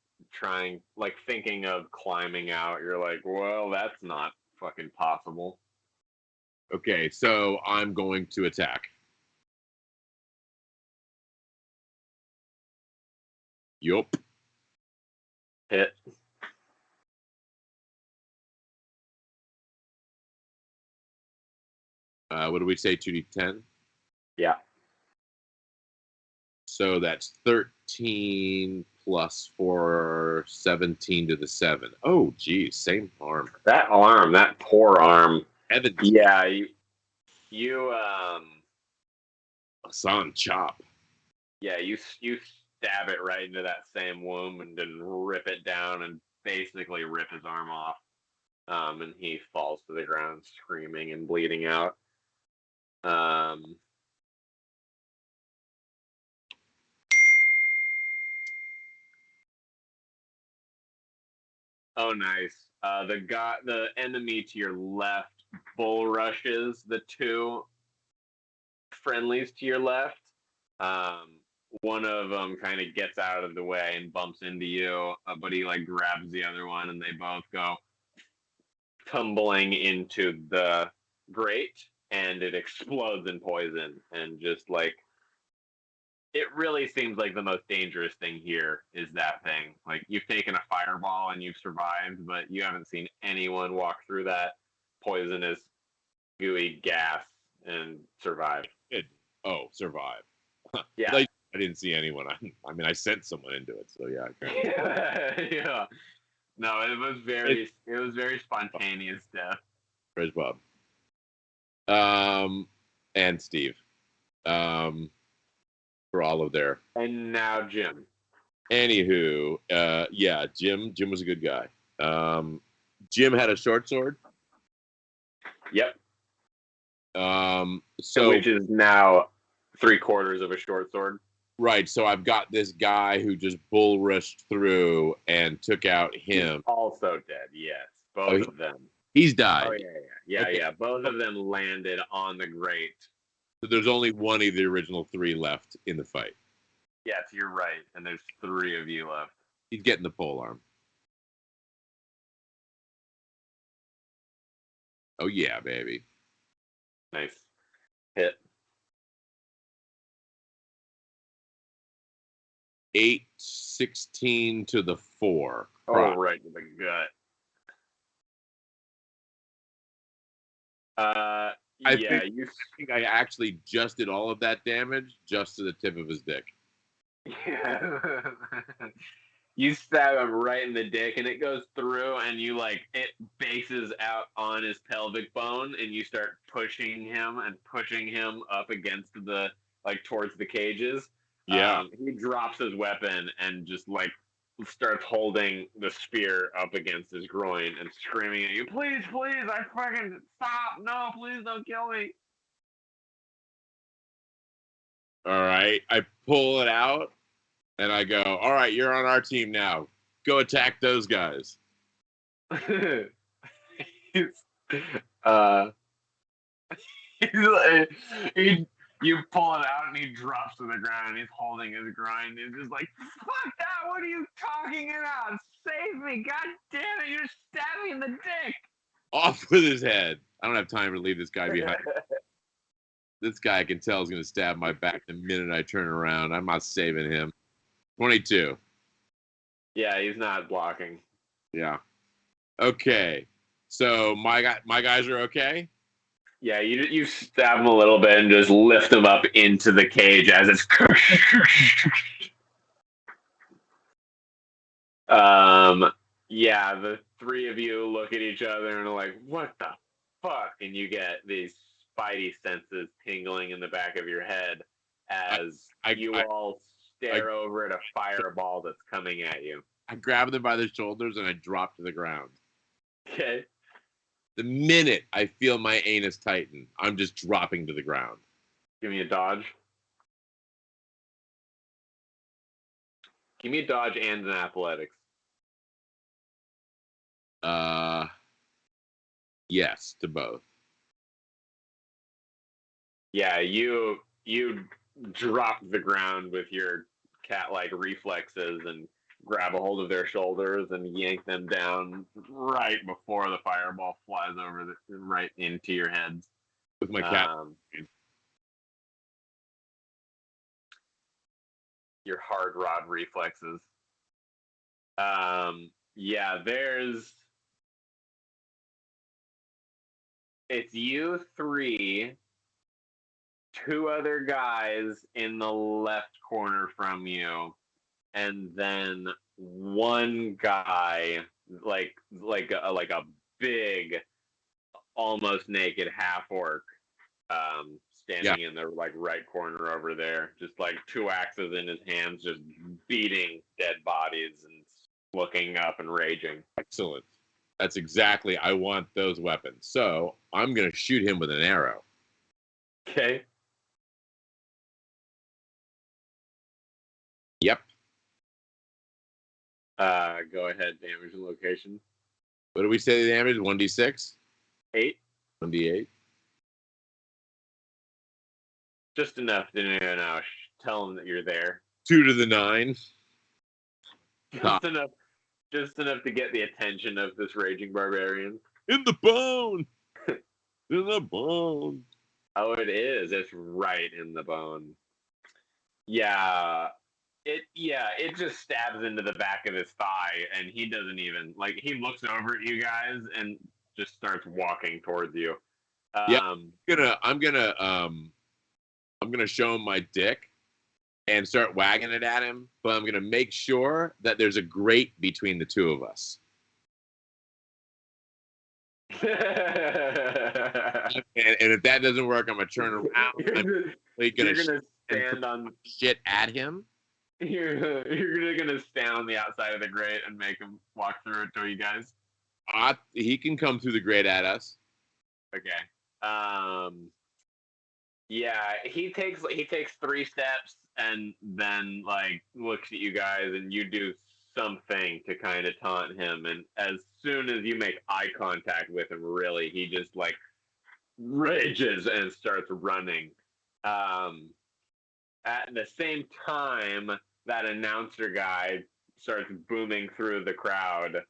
thinking of climbing out, you're like, well, that's not fucking possible. Okay, so I'm going to attack. Yup. Hit. What do we say, 2d10? Yeah. So that's 13 plus 4, 17 to the 7. Oh, geez, same arm. That poor arm. Evan. Yeah, you Hassan chop. Yeah, you stab it right into that same womb and then rip it down and basically rip his arm off. And he falls to the ground screaming and bleeding out. Oh, nice. The enemy to your left bull rushes the two friendlies to your left. One of them kind of gets out of the way and bumps into you, but he like grabs the other one, and they both go tumbling into the grate, and it explodes in poison. And just like it really seems like the most dangerous thing here is that thing. Like you've taken a fireball and you've survived, but you haven't seen anyone walk through that poisonous, gooey gas and survive. Oh, survive. Yeah. Like, I didn't see anyone. I mean, I sent someone into it, so yeah. Yeah. No, it was very spontaneous death. Praise Bob. And Steve. For all of their. And now Jim. Anywho, yeah, Jim was a good guy. Jim had a short sword. Yep. So which is now 3/4 of a short sword. Right. So I've got this guy who just bull rushed through and took out him. He's also dead. Yes, both of them. He's died. Oh yeah. Okay. Both of them landed on the grate. So there's only one of the original three left in the fight. Yes, you're right. And there's 3 of you left. He's getting the pole arm. Oh yeah, baby. Nice. Hit. 8-16 to the 4. Oh, right to the gut. I think I actually just did all of that damage just to the tip of his dick. Yeah. You stab him right in the dick, and it goes through, and it bases out on his pelvic bone, and you start pushing him up against towards the cages. Yeah. He drops his weapon and just starts holding the spear up against his groin and screaming at you, please, I fucking stop, no, please don't kill me. All right, I pull it out and I go, all right, you're on our team now. Go attack those guys. You pull it out and he drops to the ground and he's holding his groin. He's just like, fuck that, what are you talking about? Save me, god damn it, you're stabbing in the dick. Off with his head. I don't have time to leave this guy behind. This guy I can tell is going to stab my back the minute I turn around. I'm not saving him. 22. Yeah, he's not blocking. Yeah. Okay. So my guys are okay? Yeah, you stab him a little bit and just lift him up into the cage as it's yeah, the 3 of you look at each other and are like, what the fuck? And you get these spidey senses tingling in the back of your head as you all stare over at a fireball that's coming at you. I grab them by the shoulders and I drop to the ground. Okay. The minute I feel my anus tighten, I'm just dropping to the ground. Give me a dodge. Give me a dodge and an athletics. Yes, to both. Yeah, you drop to the ground with your cat-like reflexes and grab a hold of their shoulders and yank them down right before the fireball flies over right into your heads. With my cat. Your hard rod reflexes. Yeah, it's you 3, 2 other guys in the left corner from you, and then 1 guy like a big, almost naked half orc standing in the like right corner over there, just like 2 axes in his hands, just beating dead bodies and looking up and raging. Excellent. That's exactly, I want those weapons. So I'm going to shoot him with an arrow. Okay. Yep. Go ahead, damage and location. What do we say the damage? 1d6? 8. 1d8? Just enough to tell him that you're there. 2 to the 9. Just enough to get the attention of this raging barbarian. In the bone! In the bone! Oh, it is. It's right in the bone. Yeah. It just stabs into the back of his thigh, and he doesn't even he looks over at you guys and just starts walking towards you. I'm gonna show him my dick and start wagging it at him, but I'm gonna make sure that there's a grate between the two of us. And if that doesn't work, I'm gonna turn around. You're gonna stand on shit at him. You're gonna stand on the outside of the grate and make him walk through it to you guys. He can come through the grate at us. Okay. Yeah, he takes 3 steps and then looks at you guys, and you do something to kind of taunt him, and as soon as you make eye contact with him, really, he just rages and starts running. At the same time, that announcer guy starts booming through the crowd.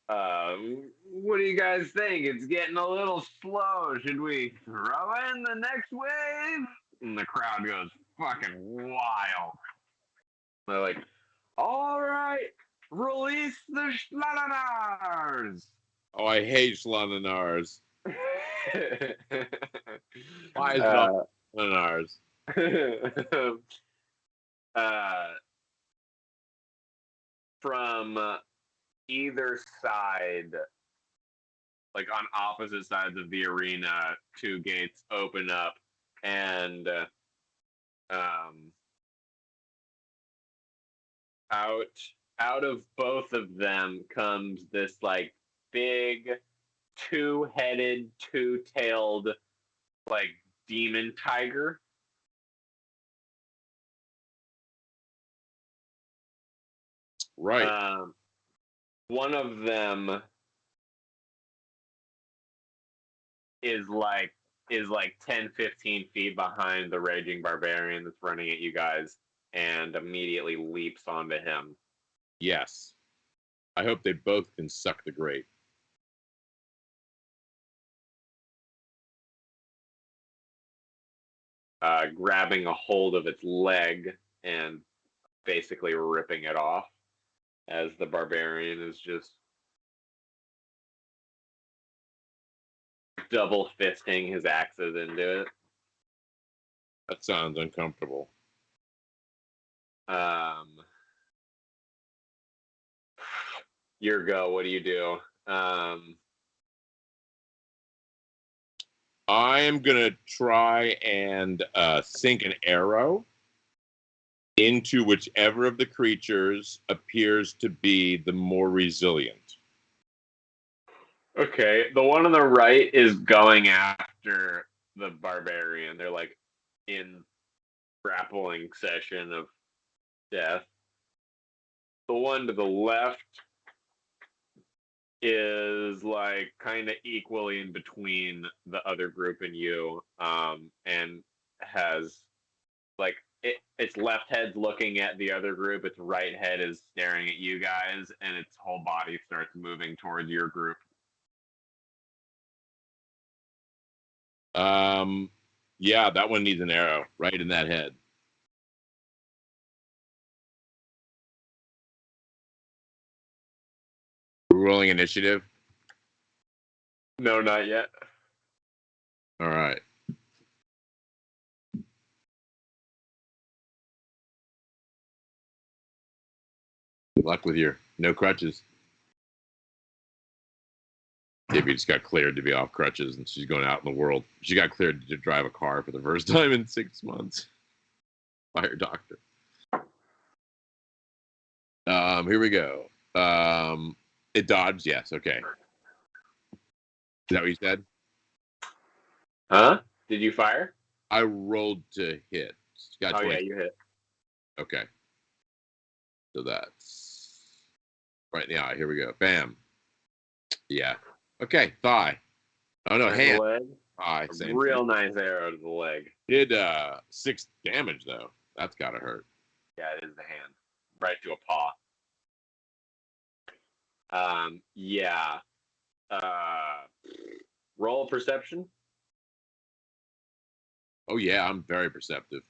What do you guys think? It's getting a little slow. Should we throw in the next wave? And the crowd goes fucking wild. They're like, all right, release the Schlangenars. Oh, I hate Schlangenars. Why is it all Schlangenars? From either side, on opposite sides of the arena, 2 gates open up, and out of both of them comes this big 2-headed, 2-tailed demon tiger. Right. One of them is 10, 15 feet behind the raging barbarian that's running at you guys, and immediately leaps onto him. Yes. I hope they both can suck the grate. Grabbing a hold of its leg and basically ripping it off, as the barbarian is just double fisting his axes into it. That sounds uncomfortable. Your go. What do you do? I am gonna try and sink an arrow into whichever of the creatures appears to be the more resilient. Okay, the one on the right is going after the barbarian. They're in grappling session of death. The one to the left is kind of equally in between the other group and you, and has its left head's looking at the other group, its right head is staring at you guys, and its whole body starts moving towards your group. Yeah, that one needs an arrow right in that head. We're rolling initiative? No, not yet. All right. Good luck with your no crutches. Maybe just got cleared to be off crutches, and she's going out in the world. She got cleared to drive a car for the first time in 6 months by her doctor. Here we go. It dodged. Yes. Okay. Is that what you said? Huh? Did you fire? I rolled to hit. Got 20. Yeah, you hit. Okay. So that's right now. Here we go. Bam. Yeah. Okay. Thigh. Oh no, hand. Leg. Thigh. Same Real thing. nice arrow to the leg. Did 6 damage though. That's gotta hurt. Yeah, it is the hand. Right to a paw. Yeah. Roll perception. Oh yeah, I'm very perceptive.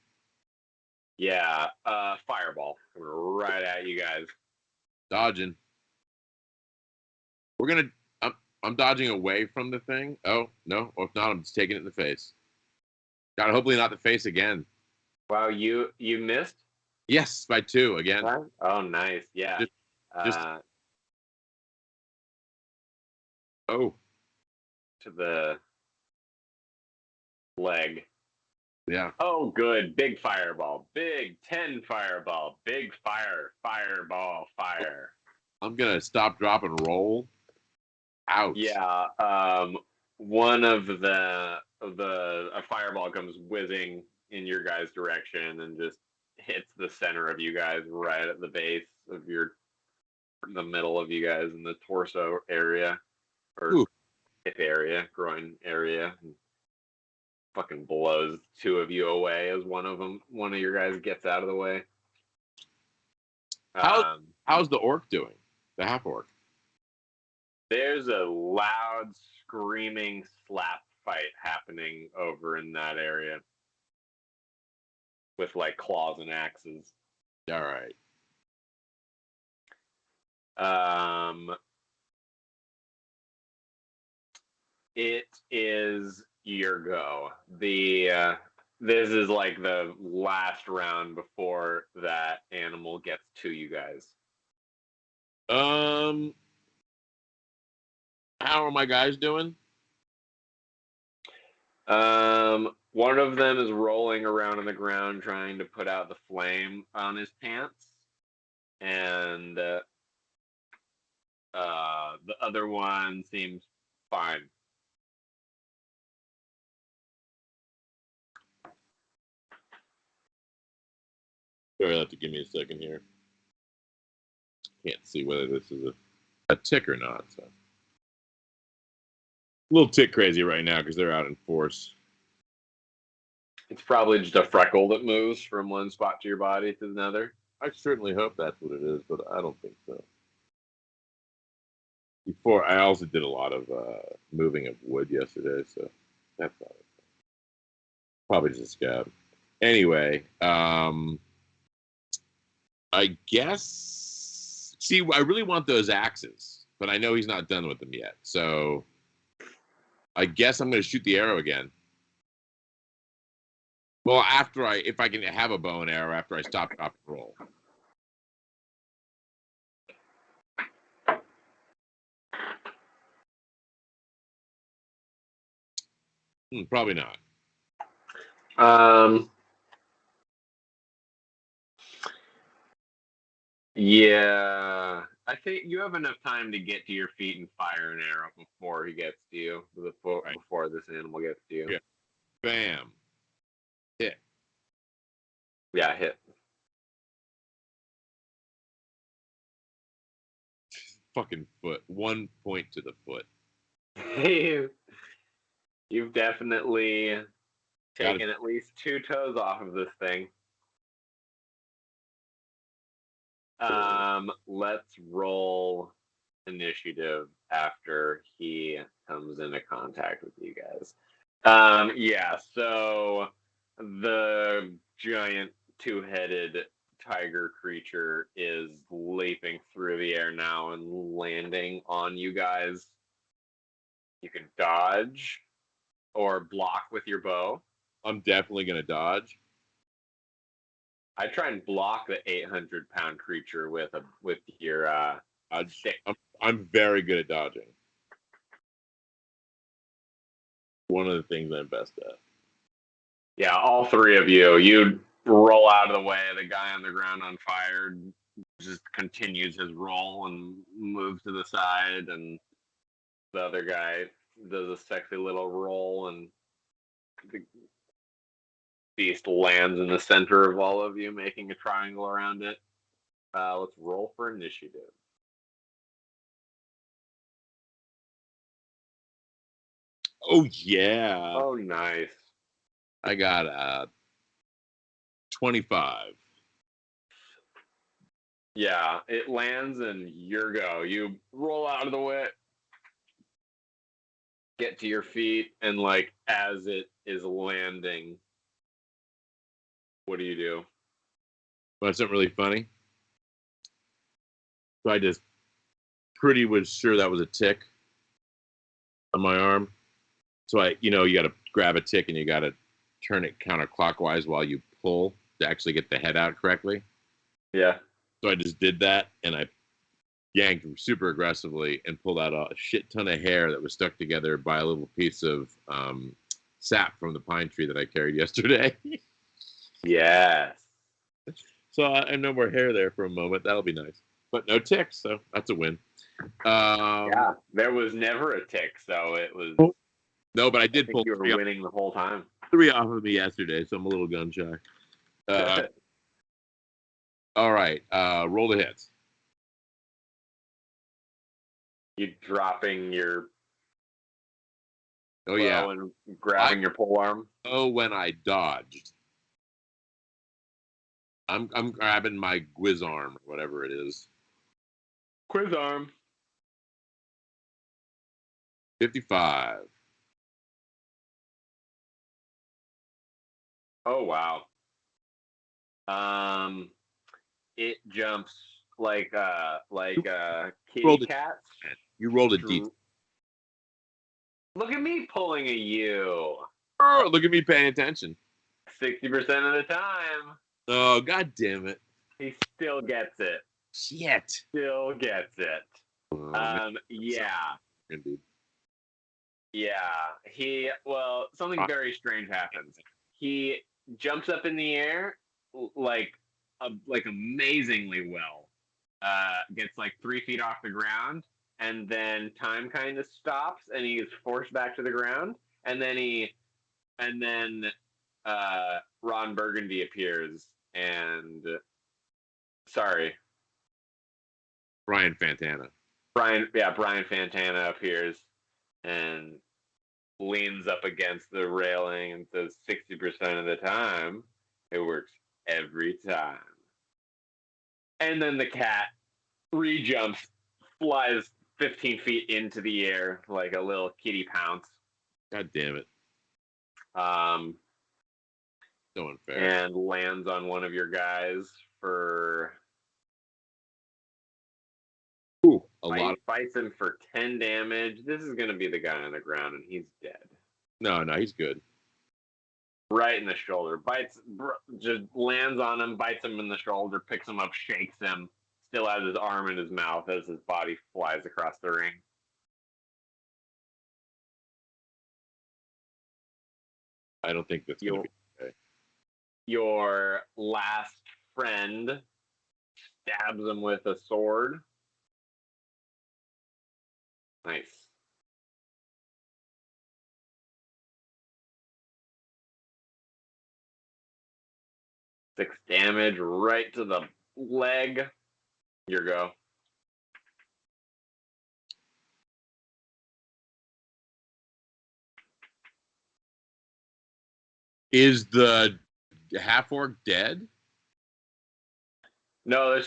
Yeah. Fireball coming right at you guys. Dodging. We're gonna. I'm dodging away from the thing. Oh no, or if not, I'm just taking it in the face. God, hopefully not the face again. Wow, you missed? Yes, by 2 again. Oh, nice. Yeah. Just oh, to the leg. yeah. Oh, good. Big fireball. Big 10 fireball. Big fireball, fire. I'm gonna stop, drop, and roll. Ouch. Yeah. One of a fireball comes whizzing in your guys' direction and just hits the center of you guys right at the base of the middle of you guys in the torso area or hip area, groin area. And fucking blows 2 of you away as one of your guys gets out of the way. How's the orc doing? The half orc. There's a loud screaming slap fight happening over in that area with like claws and axes. All right. It is your go. This is like the last round before that animal gets to you guys. How are my guys doing? One of them is rolling around on the ground trying to put out the flame on his pants, and the other one seems fine. You'll have to give me a second here. Can't see whether this is a tick or not. So. A little tick crazy right now because they're out in force. It's probably just a freckle that moves from one spot to your body to another. I certainly hope that's what it is, but I don't think so. Before, I also did a lot of moving of wood yesterday, so that's probably just a scab. Anyway, I guess. See, I really want those axes, but I know he's not done with them yet. So I guess I'm going to shoot the arrow again. Well, if I can have a bow and arrow after I stop, drop, and roll. Probably not. Yeah, I think you have enough time to get to your feet and fire an arrow before he gets to you, before this animal gets to you. Yeah. Bam. Hit. Yeah, hit. Fucking foot. 1 point to the foot. You've definitely taken at least 2 toes off of this thing. Let's roll initiative after he comes into contact with you guys. Yeah, so the giant 2-headed tiger creature is leaping through the air now and landing on you guys. You can dodge or block with your bow. I'm definitely going to dodge. I try and block the 800-pound creature with your stick. I'm very good at dodging. one of the things I'm best at. Yeah, all three of you. You roll out of the way. The guy on the ground on fire just continues his roll and moves to the side, and the other guy does a sexy little roll, and the beast lands in the center of all of you, making a triangle around it. Let's roll for initiative. Oh yeah. Oh, nice. I got 25. Yeah, it lands and your go. You roll out of the way, get to your feet, and like as it is landing, what do you do? But something really funny. So I just pretty was sure that was a tick on my arm. So you got to grab a tick and you got to turn it counterclockwise while you pull to actually get the head out correctly. Yeah. So I just did that and I yanked super aggressively and pulled out a shit ton of hair that was stuck together by a little piece of sap from the pine tree that I carried yesterday. Yes. So I have no more hair there for a moment. That'll be nice. But no ticks, so that's a win. Yeah, there was never a tick, so it was. No, but I did pull. You were winning the whole time. 3 off of me yesterday, so I'm a little gun shy. All right, roll the hits. You dropping your. Oh yeah, and grabbing your pole arm. Oh, when I dodged. I'm grabbing my Gwiz arm, or whatever it is. Quiz arm. 55. Oh wow. It jumps like kitty cats. You rolled a D. Look at me pulling a U. Oh, look at me paying attention. 60% of the time. Oh, god damn it. He still gets it. Shit. Still gets it. Yeah. Indeed. Yeah. Something very strange happens. He jumps up in the air like amazingly well. Gets like 3 feet off the ground, and then time kind of stops, and he is forced back to the ground, and then Ron Burgundy appears, and Brian Fantana. Brian Fantana appears and leans up against the railing and says 60% of the time, it works every time. And then the cat re-jumps, flies 15 feet into the air like a little kitty pounce. God damn it. So unfair. And lands on one of your guys for... Ooh, a lot. Bites him for 10 damage. This is going to be the guy on the ground, and he's dead. No, he's good. Right in the shoulder. Just lands on him, bites him in the shoulder, picks him up, shakes him. Still has his arm in his mouth as his body flies across the ring. I don't think that's going to be okay. Your last friend stabs him with a sword. Nice. Six damage right to the leg. Your go. Is the half-orc dead? No,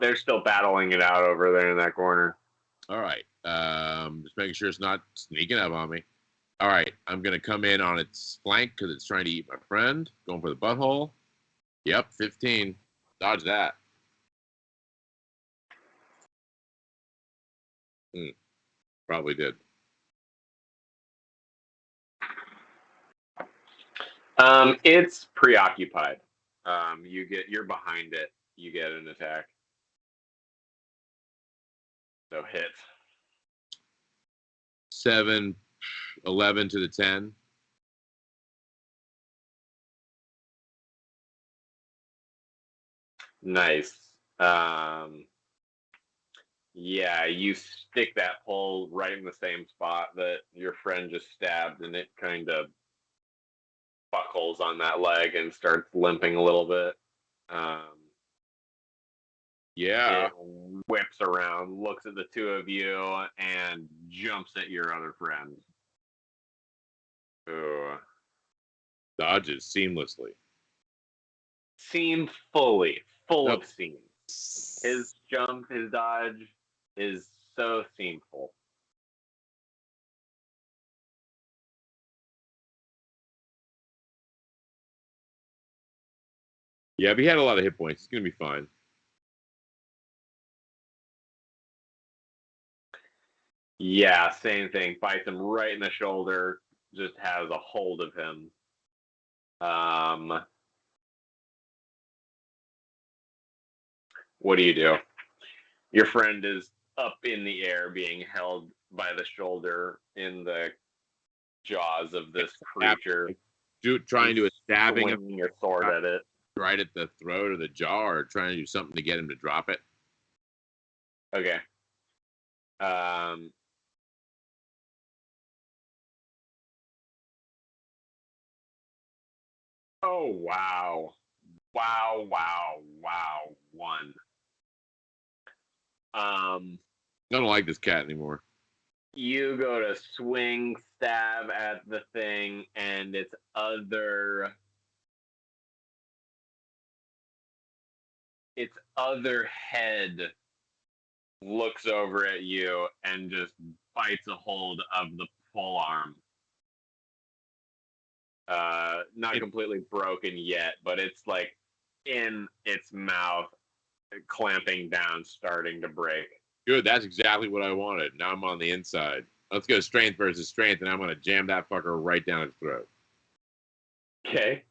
they're still battling it out over there in that corner. All right. Just making sure it's not sneaking up on me. All right. I'm going to come in on its flank because it's trying to eat my friend. Going for the butthole. Yep, 15. Dodge that. Probably did. It's preoccupied. You're behind it. You get an attack. So hit. 7, 11 to the 10. Nice. Yeah, you stick that pole right in the same spot that your friend just stabbed, and it kind of buckles on that leg and starts limping a little bit. Yeah. It whips around, looks at the two of you, and jumps at your other friend. Ooh. Dodges seamlessly. Full No. of seam. His jump, his dodge is so seamful. Yeah, but he had a lot of hit points. He's gonna be fine. Yeah, same thing. Bites him right in the shoulder. Just has a hold of him. What do you do? Your friend is up in the air, being held by the shoulder in the jaws of this creature. Trying to stabbing him, swinging your sword at it. right at the throat or the jaw, or trying to do something to get him to drop it. Okay. Oh, wow. Wow. One. I don't like this cat anymore. You go to swing, stab at the thing, and its other head looks over at you and just bites a hold of the pole arm. Not completely broken yet, but it's like in its mouth, clamping down, starting to break. Good, that's exactly what I wanted. Now I'm on the inside. Let's go strength versus strength, and I'm gonna jam that fucker right down his throat. Okay.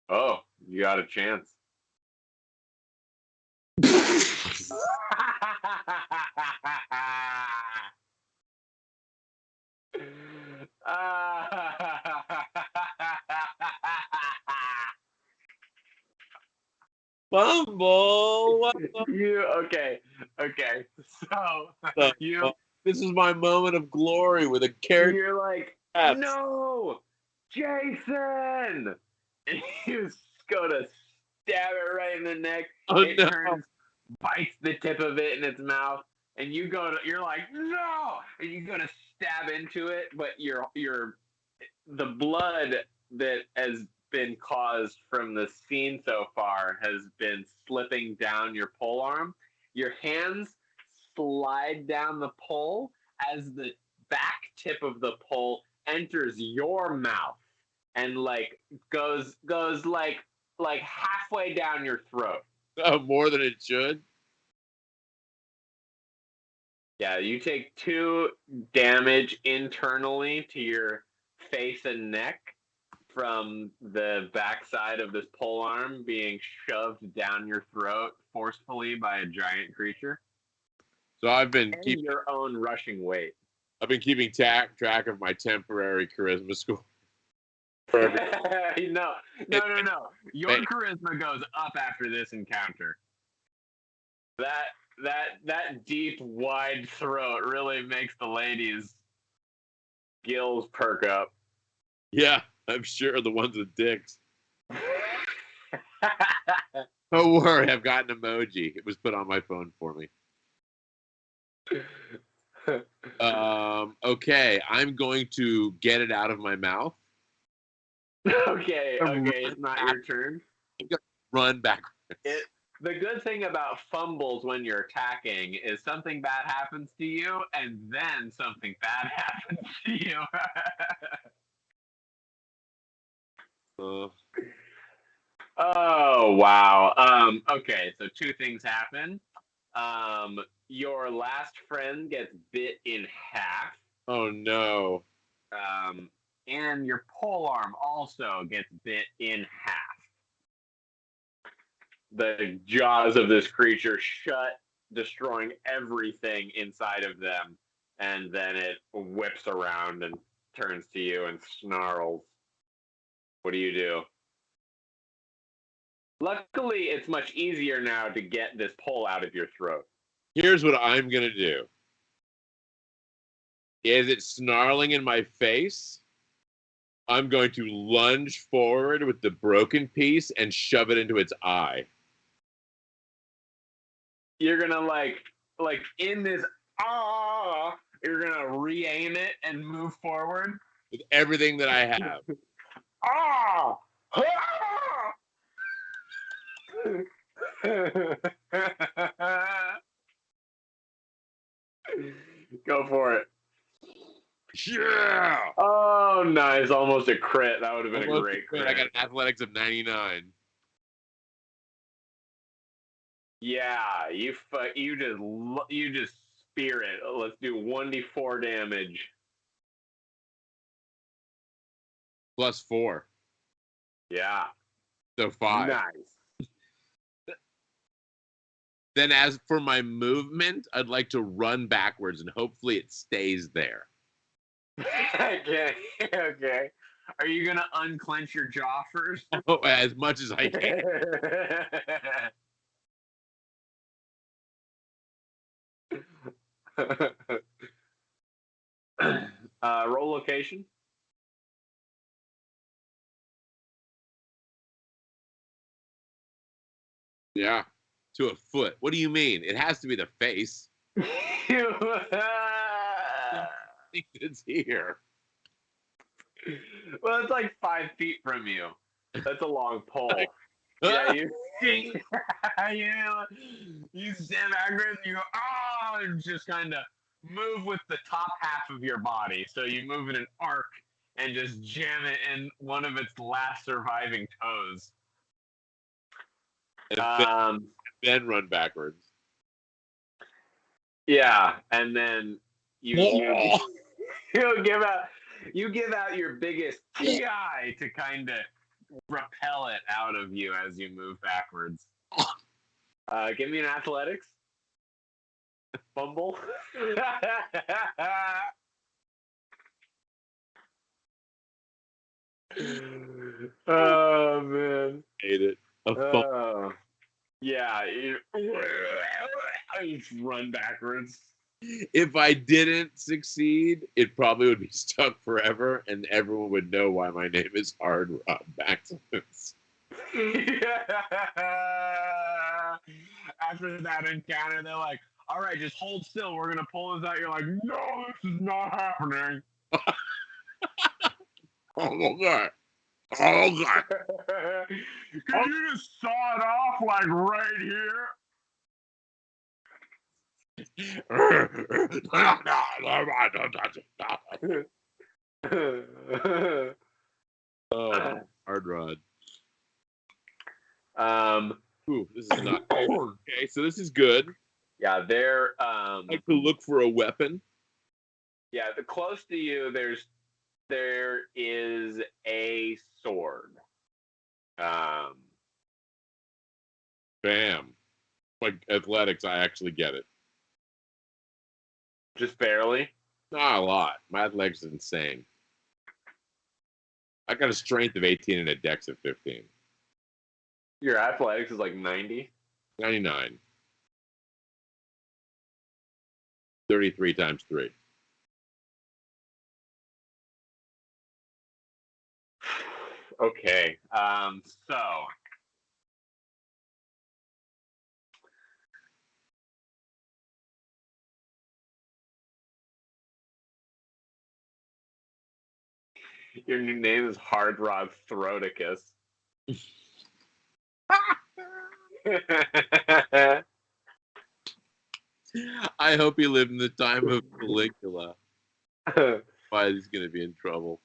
Oh, you got a chance. Fumble. You okay? So you This is my moment of glory with a character. you're like, no, Jason, and you go to stab it right in the neck. Oh, It no. turns, bites the tip of it in its mouth, and you're like, no, and you go to stab into it, but the blood that has been caused from the scene so far has been slipping down your pole arm. Your hands slide down the pole as the back tip of the pole enters your mouth and like goes like halfway down your throat. More than it should. Yeah, you take 2 damage internally to your face and neck from the backside of this pole arm being shoved down your throat forcefully by a giant creature. So I've been keeping your own rushing weight. I've been keeping track of my temporary charisma score. No. Your charisma goes up after this encounter. That deep, wide throat really makes the ladies' gills perk up. Yeah, I'm sure the ones with dicks. Don't worry, I've got an emoji. It was put on my phone for me. Okay, I'm going to get it out of my mouth. Okay, it's not your turn. Run back. The good thing about fumbles when you're attacking is something bad happens to you, and then something bad happens to you. Oh, wow. Okay, so 2 things happen. Your last friend gets bit in half. Oh, no. And your pole arm also gets bit in half. The jaws of this creature shut, destroying everything inside of them, and then it whips around and turns to you and snarls. What do you do? Luckily, it's much easier now to get this pole out of your throat. Here's what I'm gonna do. Is it snarling in my face? I'm going to lunge forward with the broken piece and shove it into its eye. You're gonna like in this you're gonna re-aim it and move forward With everything that I have. ah. Go for it. Yeah! Oh, nice. Almost a crit. That would have been Almost a great crit. I got an athletics of 99. Yeah, you just spear it. Let's do 1d4 damage. +4. Yeah. So 5. Nice. Then as for my movement, I'd like to run backwards and hopefully it stays there. Okay. Okay. Are you gonna unclench your jaw first? Oh, as much as I can. Roll location. Yeah. To a foot. What do you mean? It has to be the face. It's here. Well, it's like 5 feet from you. That's a long pole. Yeah, you stand backwards and you go, and just kind of move with the top half of your body. So you move in an arc and just jam it in one of its last surviving toes. And then run backwards. Yeah, and then you give out your biggest TI to kind of repel it out of you as you move backwards. Give me an athletics. Fumble. Oh man. Hate it. Yeah. You just run backwards. If I didn't succeed, it probably would be stuck forever, and everyone would know why my name is Hard Rod Maximus. After that encounter, they're like, all right, just hold still. We're going to pull this out. You're like, no, this is not happening. Oh, God. Oh, God. Could you just saw it off, like, right here? Oh, Hard Rod. Ooh, this is not okay. So this is good. Yeah, they're I like to look for a weapon. Yeah, the close to you, there is a sword. Bam. Like athletics, I actually get it. Just barely. Not a lot. My athletics is insane. I got a strength of 18 and a dex of 15. Your athletics is like 90. 99. 33 times 3. Okay. So your new name is Hard Rod Throaticus. I hope he lived in the time of Caligula. Why he's going to be in trouble.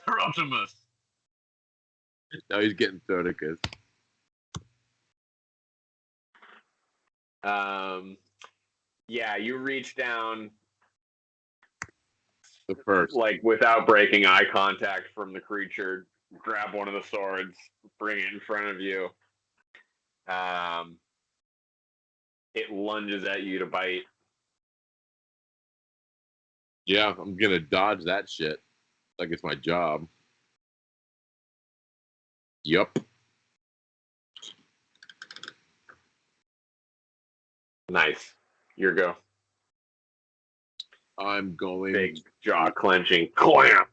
Throatimus. Now he's getting Throaticus. Yeah, you reach down The first. like without breaking eye contact from the creature, grab one of the swords, bring it in front of you. It lunges at you to bite. Yeah, I'm going to dodge that shit. Like it's my job. Yup. Nice. Your go. I'm going. Big jaw clenching. Clamp.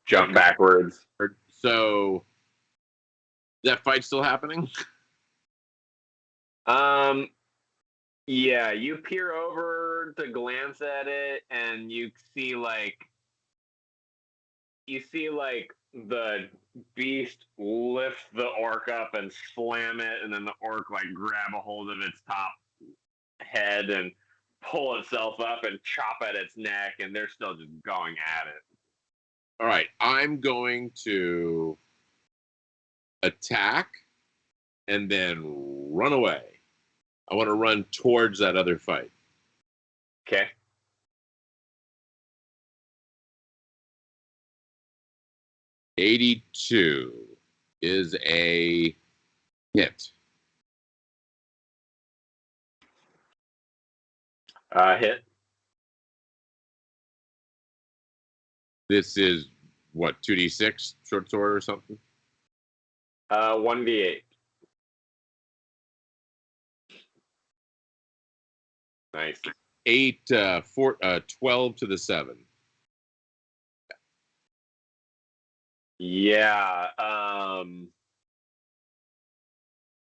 Jump backwards. So, is that fight still happening? Yeah, you peer over to glance at it, and you see like the beast lift the orc up and slam it, and then the orc like grab a hold of its top head and pull itself up and chop at its neck, and they're still just going at it. All right, I'm going to attack and then run away. I want to run towards that other fight. Okay. $82 is a hit. Hit. This is what, 2d6 short sword or something? 1d8. Nice. 12 to the 7. Yeah.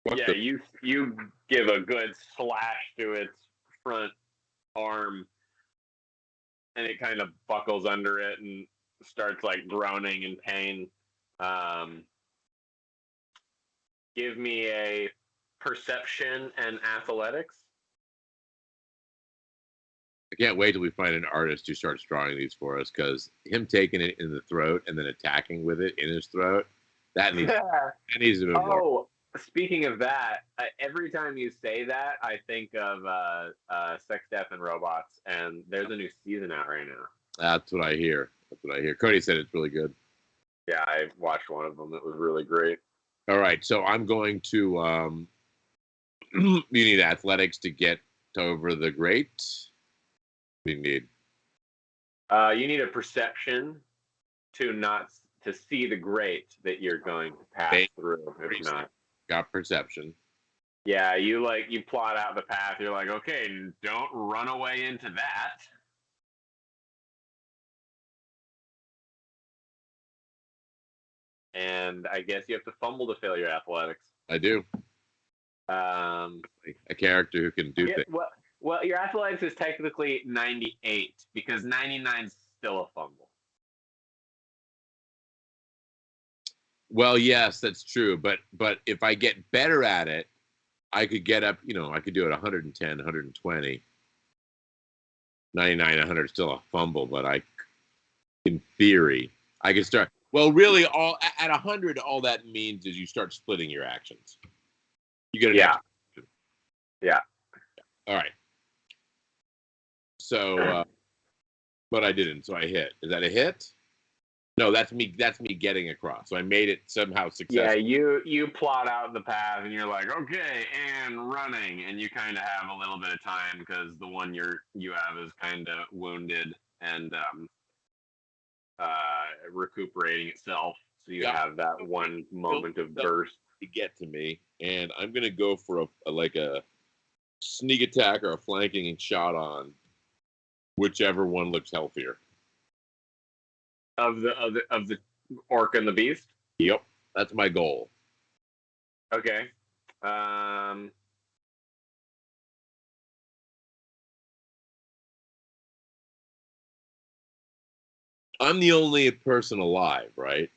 Yeah, you give a good slash to its front arm, and it kind of buckles under it and starts like groaning in pain. Give me a perception and athletics. I can't wait till we find an artist who starts drawing these for us, because him taking it in the throat and then attacking with it in his throat, that needs to be more. Oh, speaking of that, every time you say that, I think of Sex, Death, and Robots, and there's a new season out right now. That's what I hear. Cody said it's really good. Yeah, I watched one of them. It was really great. All right, so I'm going to. You need athletics to get over the grate. You need. You need a perception to see the grate that you're going to pass through. If not, got perception. Yeah, you plot out the path. You're like, okay, don't run away into that. And I guess you have to fumble to fail your athletics. I do. A character who can do things. Well, your athletics is technically 98 because 99 is still a fumble. Well, yes, that's true. But if I get better at it, I could get up. I could do it 110, 120. 99, 100 is still a fumble, but in theory, I could start. Well, really, at 100, all that means is you start splitting your actions. You get an action. Yeah. All right. So, but I didn't. So I hit. Is that a hit? No, that's me. That's me getting across. So I made it somehow successful. Yeah, you plot out the path, and you're like, okay, and running, and you kind of have a little bit of time because the one you have is kind of wounded and recuperating itself. So you have that one moment of burst to get to me, and I'm gonna go for a sneak attack or a flanking shot on whichever one looks healthier. Of the orc and the beast? Yep, that's my goal. Okay. I'm the only person alive, right?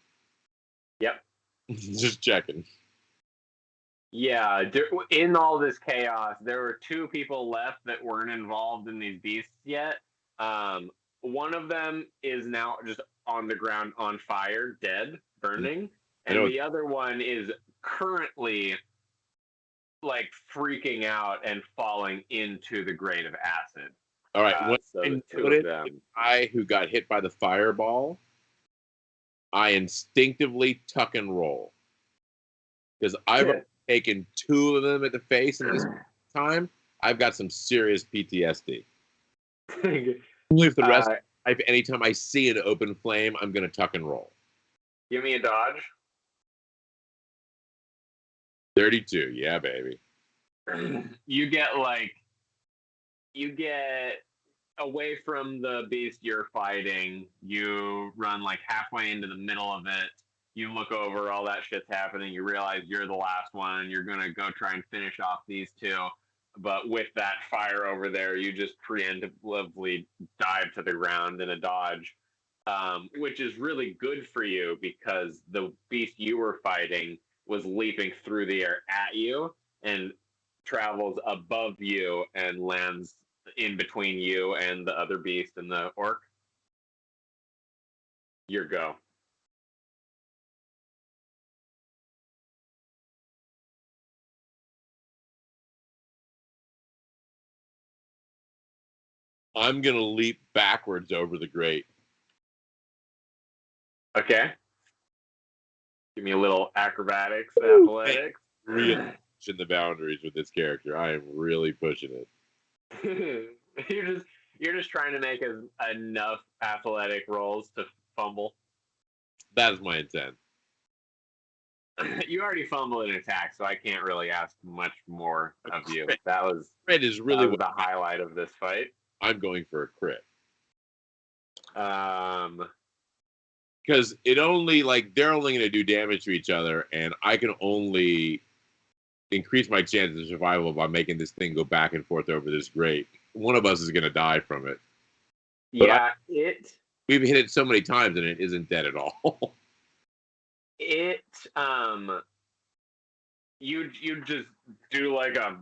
Yep. Just checking. Yeah, in all this chaos, there were 2 people left that weren't involved in these beasts yet. One of them is now just on the ground on fire, dead, burning. And the other one is currently like freaking out and falling into the grate of acid. All right. So the 2 of them. I who got hit by the fireball, I instinctively tuck and roll. Because I've taken 2 of them at the face in this time. I've got some serious PTSD. Only if the rest of life, anytime I see an open flame, I'm going to tuck and roll. Give me a dodge. 32. Yeah, baby. You get away from the beast you're fighting. You run like halfway into the middle of it. You look over, all that shit's happening. You realize you're the last one, and you're gonna go try and finish off these two. But with that fire over there, you just preemptively dive to the ground in a dodge, which is really good for you because the beast you were fighting was leaping through the air at you and travels above you and lands in between you and the other beast and the orc. Your go. I'm going to leap backwards over the grate. Okay. Give me a little acrobatics, athletics. Really pushing the boundaries with this character. I am really pushing it. You're just trying to make enough athletic rolls to fumble. That is my intent. You already fumbled an attack, so I can't really ask much more of you. That was crit is really the highlight of this fight. I'm going for a crit. Because it only they're only going to do damage to each other, and I can only increase my chances of survival by making this thing go back and forth over this grate. One of us is going to die from it. But we've hit it so many times, and it isn't dead at all. You just do like a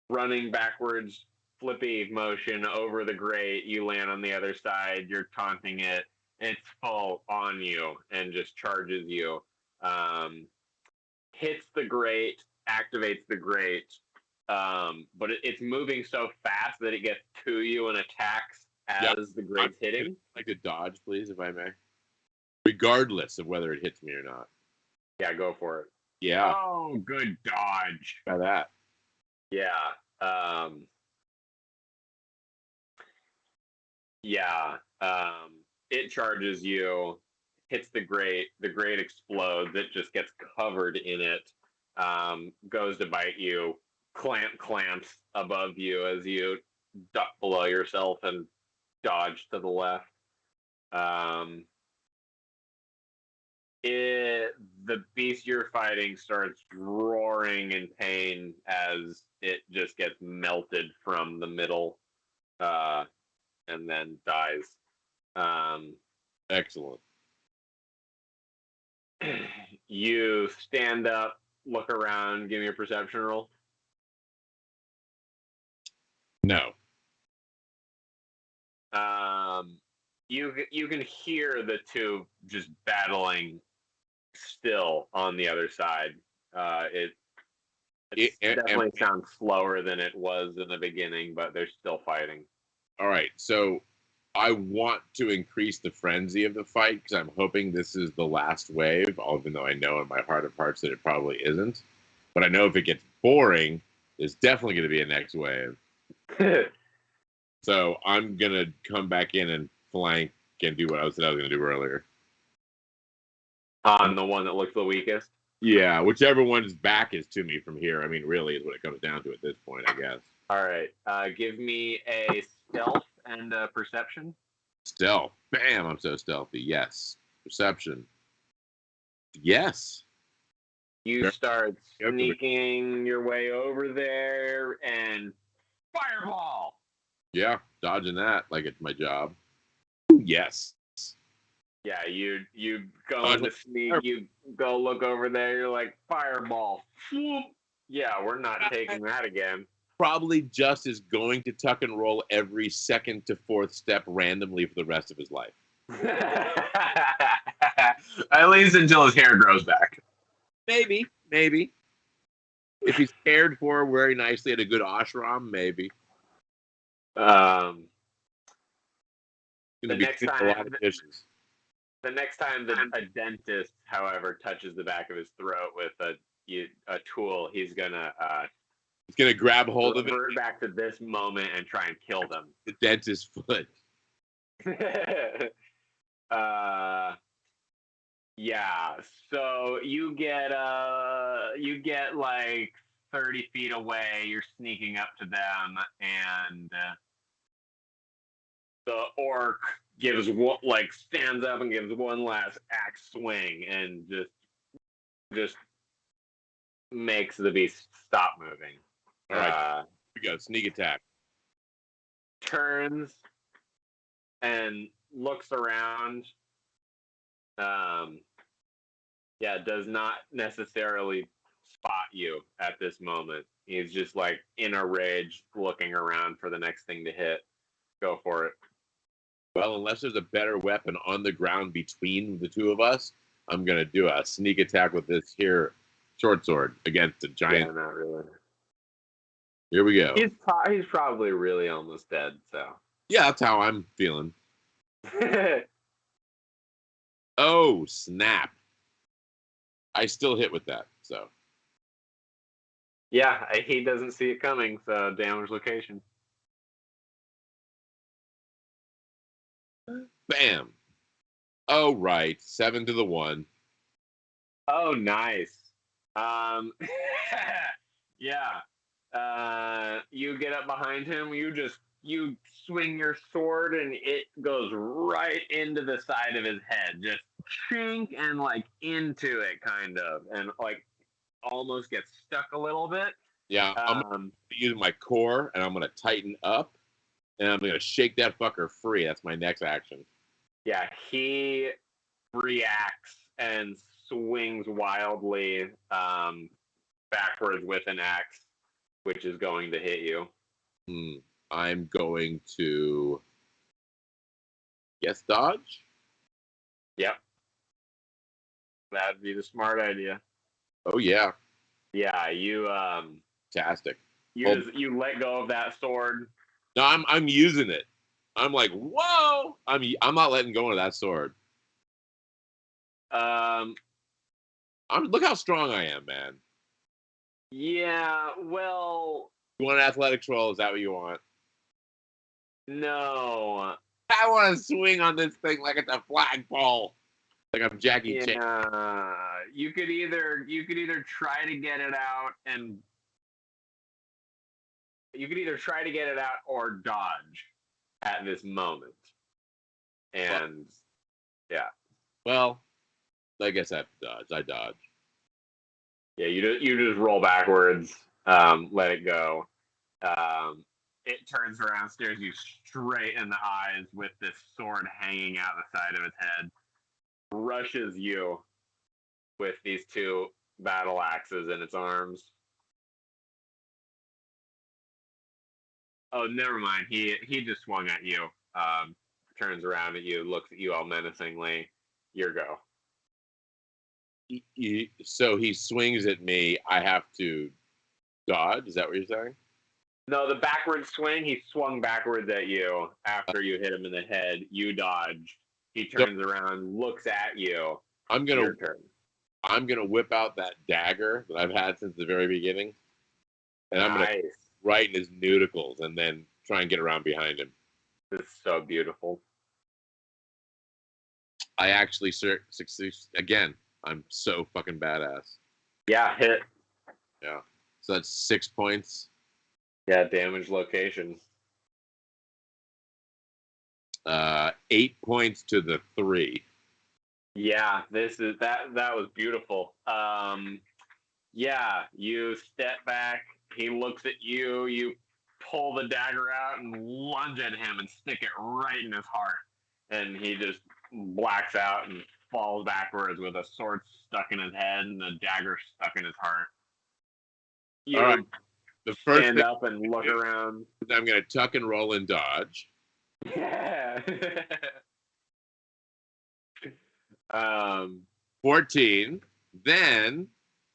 running backwards flippy motion over the grate. You land on the other side. You're taunting it. It's full on you and just charges you. Hits the grate, activates the grate, but it's moving so fast that it gets to you and attacks as the grate's hitting. I'd like to dodge, please, if I may. Regardless of whether it hits me or not. Yeah, go for it. Yeah. Oh, good dodge. Try that. Yeah. It charges you, hits the grate explodes, it just gets covered in it, goes to bite you, clamps above you as you duck below yourself and dodge to the left. The beast you're fighting starts roaring in pain as it just gets melted from the middle, and then dies. Excellent. You stand up, look around, give me a perception roll. No. You can hear the two just battling still on the other side. It definitely sounds slower than it was in the beginning, but they're still fighting. All right, so I want to increase the frenzy of the fight because I'm hoping this is the last wave, even though I know in my heart of hearts that it probably isn't. But I know if it gets boring, there's definitely going to be a next wave. So I'm going to come back in and flank and do what I said I was going to do earlier. On the one that looks the weakest? Yeah, whichever one's back is to me from here. I mean, really is what it comes down to at this point, I guess. All right. Give me a stealth and a perception. Stealth. Bam, I'm so stealthy. Yes. Perception. Yes. You start sneaking your way over there and fireball. Yeah, dodging that like it's my job. Ooh, yes. Yeah, you go into sneak, you go look over there, you're like, fireball. Yeah, we're not taking that again. Probably just is going to tuck and roll every second to fourth step randomly for the rest of his life. At least until his hair grows back. Maybe. If he's cared for very nicely at a good ashram, maybe. The next time a dentist, however, touches the back of his throat with a tool, he's gonna grab hold of it. Revert back to this moment and try and kill them. The dentist's foot. Yeah, so you get like 30 feet away. You're sneaking up to them, and the orc gives one, like, stands up and gives one last axe swing, and just makes the beast stop moving. All right, we go sneak attack. Turns and looks around. Yeah, does not necessarily spot you at this moment. He's just like in a rage, looking around for the next thing to hit. Go for it. Well, unless there's a better weapon on the ground between the two of us, I'm gonna do a sneak attack with this here short sword against a giant. Yeah, not really. Here we go. He's probably really almost dead. So Yeah, that's how I'm feeling. Oh, snap. I still hit with that, so. yeah, he doesn't see it coming. So damage location. Bam. Oh, right. 7 to the 1. Oh, nice. Yeah. You get up behind him. You swing your sword, and it goes right into the side of his head, just chink and like into it, kind of, and like almost gets stuck a little bit. Yeah, I'm going to use my core, and I'm going to tighten up, and I'm going to shake that fucker free. That's my next action. Yeah, he reacts and swings wildly backwards with an axe, which is going to hit you. I'm going to guess dodge. Yep. That'd be the smart idea. Oh yeah. Yeah, you Fantastic. you let go of that sword. No, I'm using it. I'm like, whoa! I'm not letting go of that sword. Look how strong I am, man. Yeah, well, You want an athletics roll? Is that what you want? no. I want to swing on this thing like it's a flagpole, like I'm Jackie Chan. You could either try to get it out or dodge at this moment. And yeah. Well, I guess I have to dodge. I dodge. Yeah, you just roll backwards, let it go. It turns around, stares you straight in the eyes with this sword hanging out the side of its head, rushes you with these two battle axes in its arms. Oh, never mind. He just swung at you. Turns around at you, looks at you all menacingly. Your go. So he swings at me. I have to dodge. Is that what you're saying? No, the backward swing. He swung backwards at you after you hit him in the head. You dodged. He turns around, looks at you. Your turn. I'm gonna whip out that dagger that I've had since the very beginning, and I'm gonna right in his nudicles, and then try and get around behind him. This is so beautiful. I actually succeed again. I'm so fucking badass. Yeah, hit. Yeah. So that's 6 points. Yeah, damage location. 8 points to the 3. Yeah, that was beautiful. Yeah, you step back. He looks at you. You pull the dagger out and lunge at him and stick it right in his heart. And he just blacks out and falls backwards with a sword stuck in his head and a dagger stuck in his heart. You All right. The first stand up and look around. I'm going to tuck and roll and dodge. Yeah. 14. Then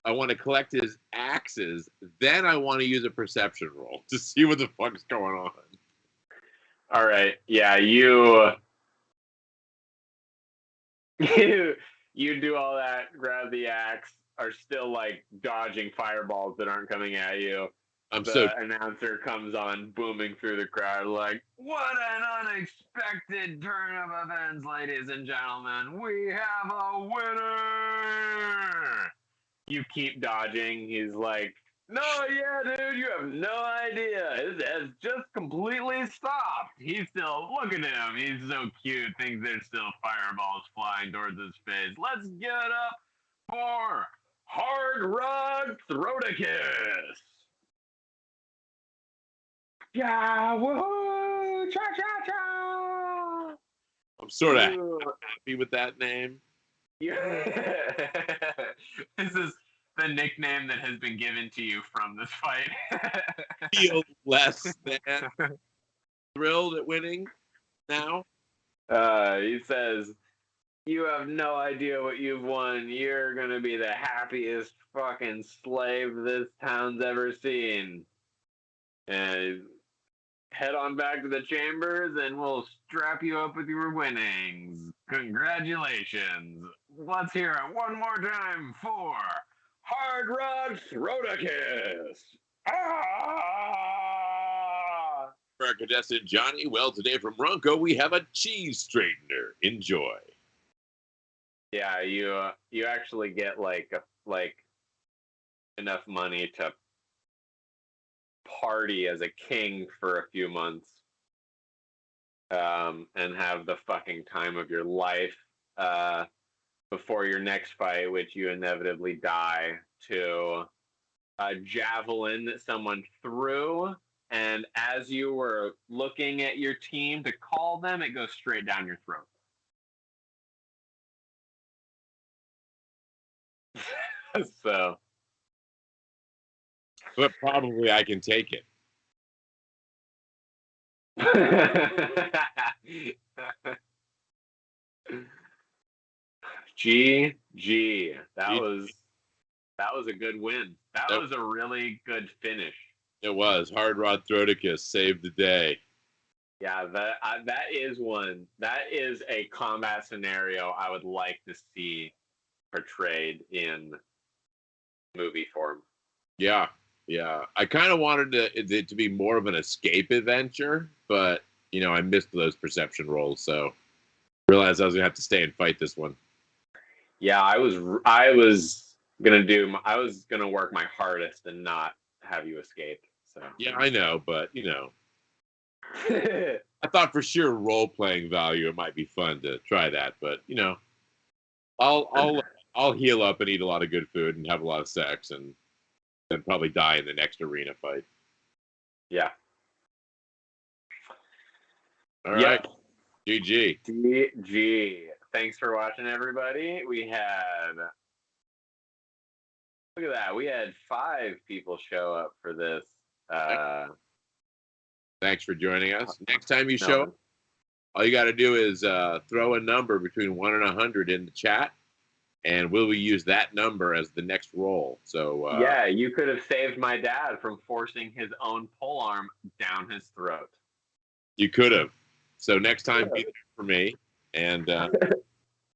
I want to collect his axes. Then I want to use a perception roll to see what the fuck's going on. All right. Yeah, you do all that, grab the axe, are still like dodging fireballs that aren't coming at you. The announcer comes on booming through the crowd like, "What an unexpected turn of events, ladies and gentlemen. We have a winner." You keep dodging. He's like, "No, yeah, dude, you have no idea. It has just completely stopped." He's still, look at him. He's so cute. Thinks there's still fireballs flying towards his face. Let's give it up for Hard Rod Throaticus. Yeah, woohoo! Cha cha cha! I'm sort of happy with that name. Yeah. This is the nickname that has been given to you from this fight. Feel less than thrilled at winning now. He says, "You have no idea what you've won. You're gonna be the happiest fucking slave this town's ever seen." And head on back to the chambers and we'll strap you up with your winnings. Congratulations. Let's hear it one more time for Hard Rod Throaticus. Ah! For our contestant Johnny, well, today from Ronco, we have a cheese straightener. Enjoy. Yeah, you actually get like enough money to party as a king for a few months, and have the fucking time of your life, before your next fight, which you inevitably die to a javelin that someone threw, and as you were looking at your team to call them, it goes straight down your throat. So, But probably I can take it. GG. That was a good win. That was a really good finish. It was. Hard Rod Throaticus saved the day. Yeah, that is one. That is a combat scenario I would like to see portrayed in movie form. Yeah. I kind of wanted it to be more of an escape adventure, but I missed those perception rolls, so realized I was gonna have to stay and fight this one. Yeah, I was gonna work my hardest and not have you escape. So yeah, I know, but I thought for sure role playing value it might be fun to try that, but I'll heal up and eat a lot of good food and have a lot of sex and then probably die in the next arena fight. Yeah. All right. GG. GG. Thanks for watching, everybody. Look at that. We had 5 people show up for this. Thanks for joining us. Next time you show up, all you got to do is throw a number between 1 and 100 in the chat, and we'll use that number as the next roll. So yeah, you could have saved my dad from forcing his own polearm down his throat. You could have. So next time, be there for me, and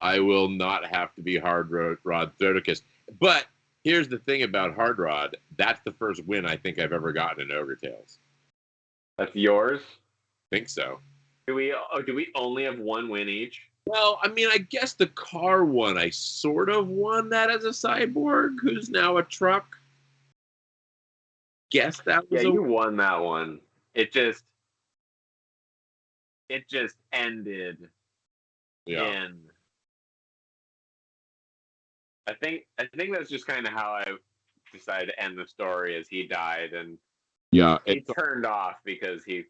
I will not have to be Hard Rod Throaticus. But here's the thing about Hard Rod. That's the first win I think I've ever gotten in Ogre Tailz. That's yours? I think so. Do we only have 1 win each? Well, I mean, I guess the car one, I sort of won that as a cyborg who's now a truck. Guess that was you won that one. It just ended. Yeah. In. I think that's just kind of how I decided to end the story, as he died, and he turned off because he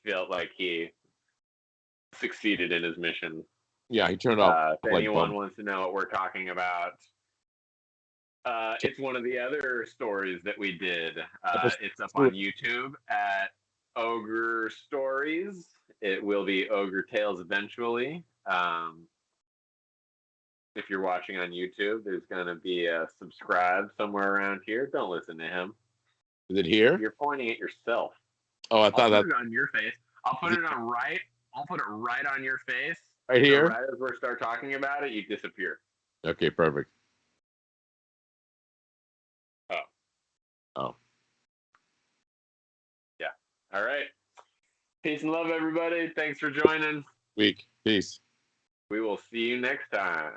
felt like he succeeded in his mission. Yeah, he turned off. If anyone wants to know what we're talking about, it's one of the other stories that we did. It's up on YouTube at Ogre Stories. It will be Ogre Tailz eventually. If you're watching on YouTube, there's going to be a subscribe somewhere around here. Don't listen to him. Is it here? You're pointing at yourself. Oh, I thought I'll put it on your face. I'll put it right on your face. Right here? So right as we start talking about it, you disappear. Okay, perfect. Oh. All right. Peace and love, everybody. Thanks for joining. Week. Peace. We will see you next time.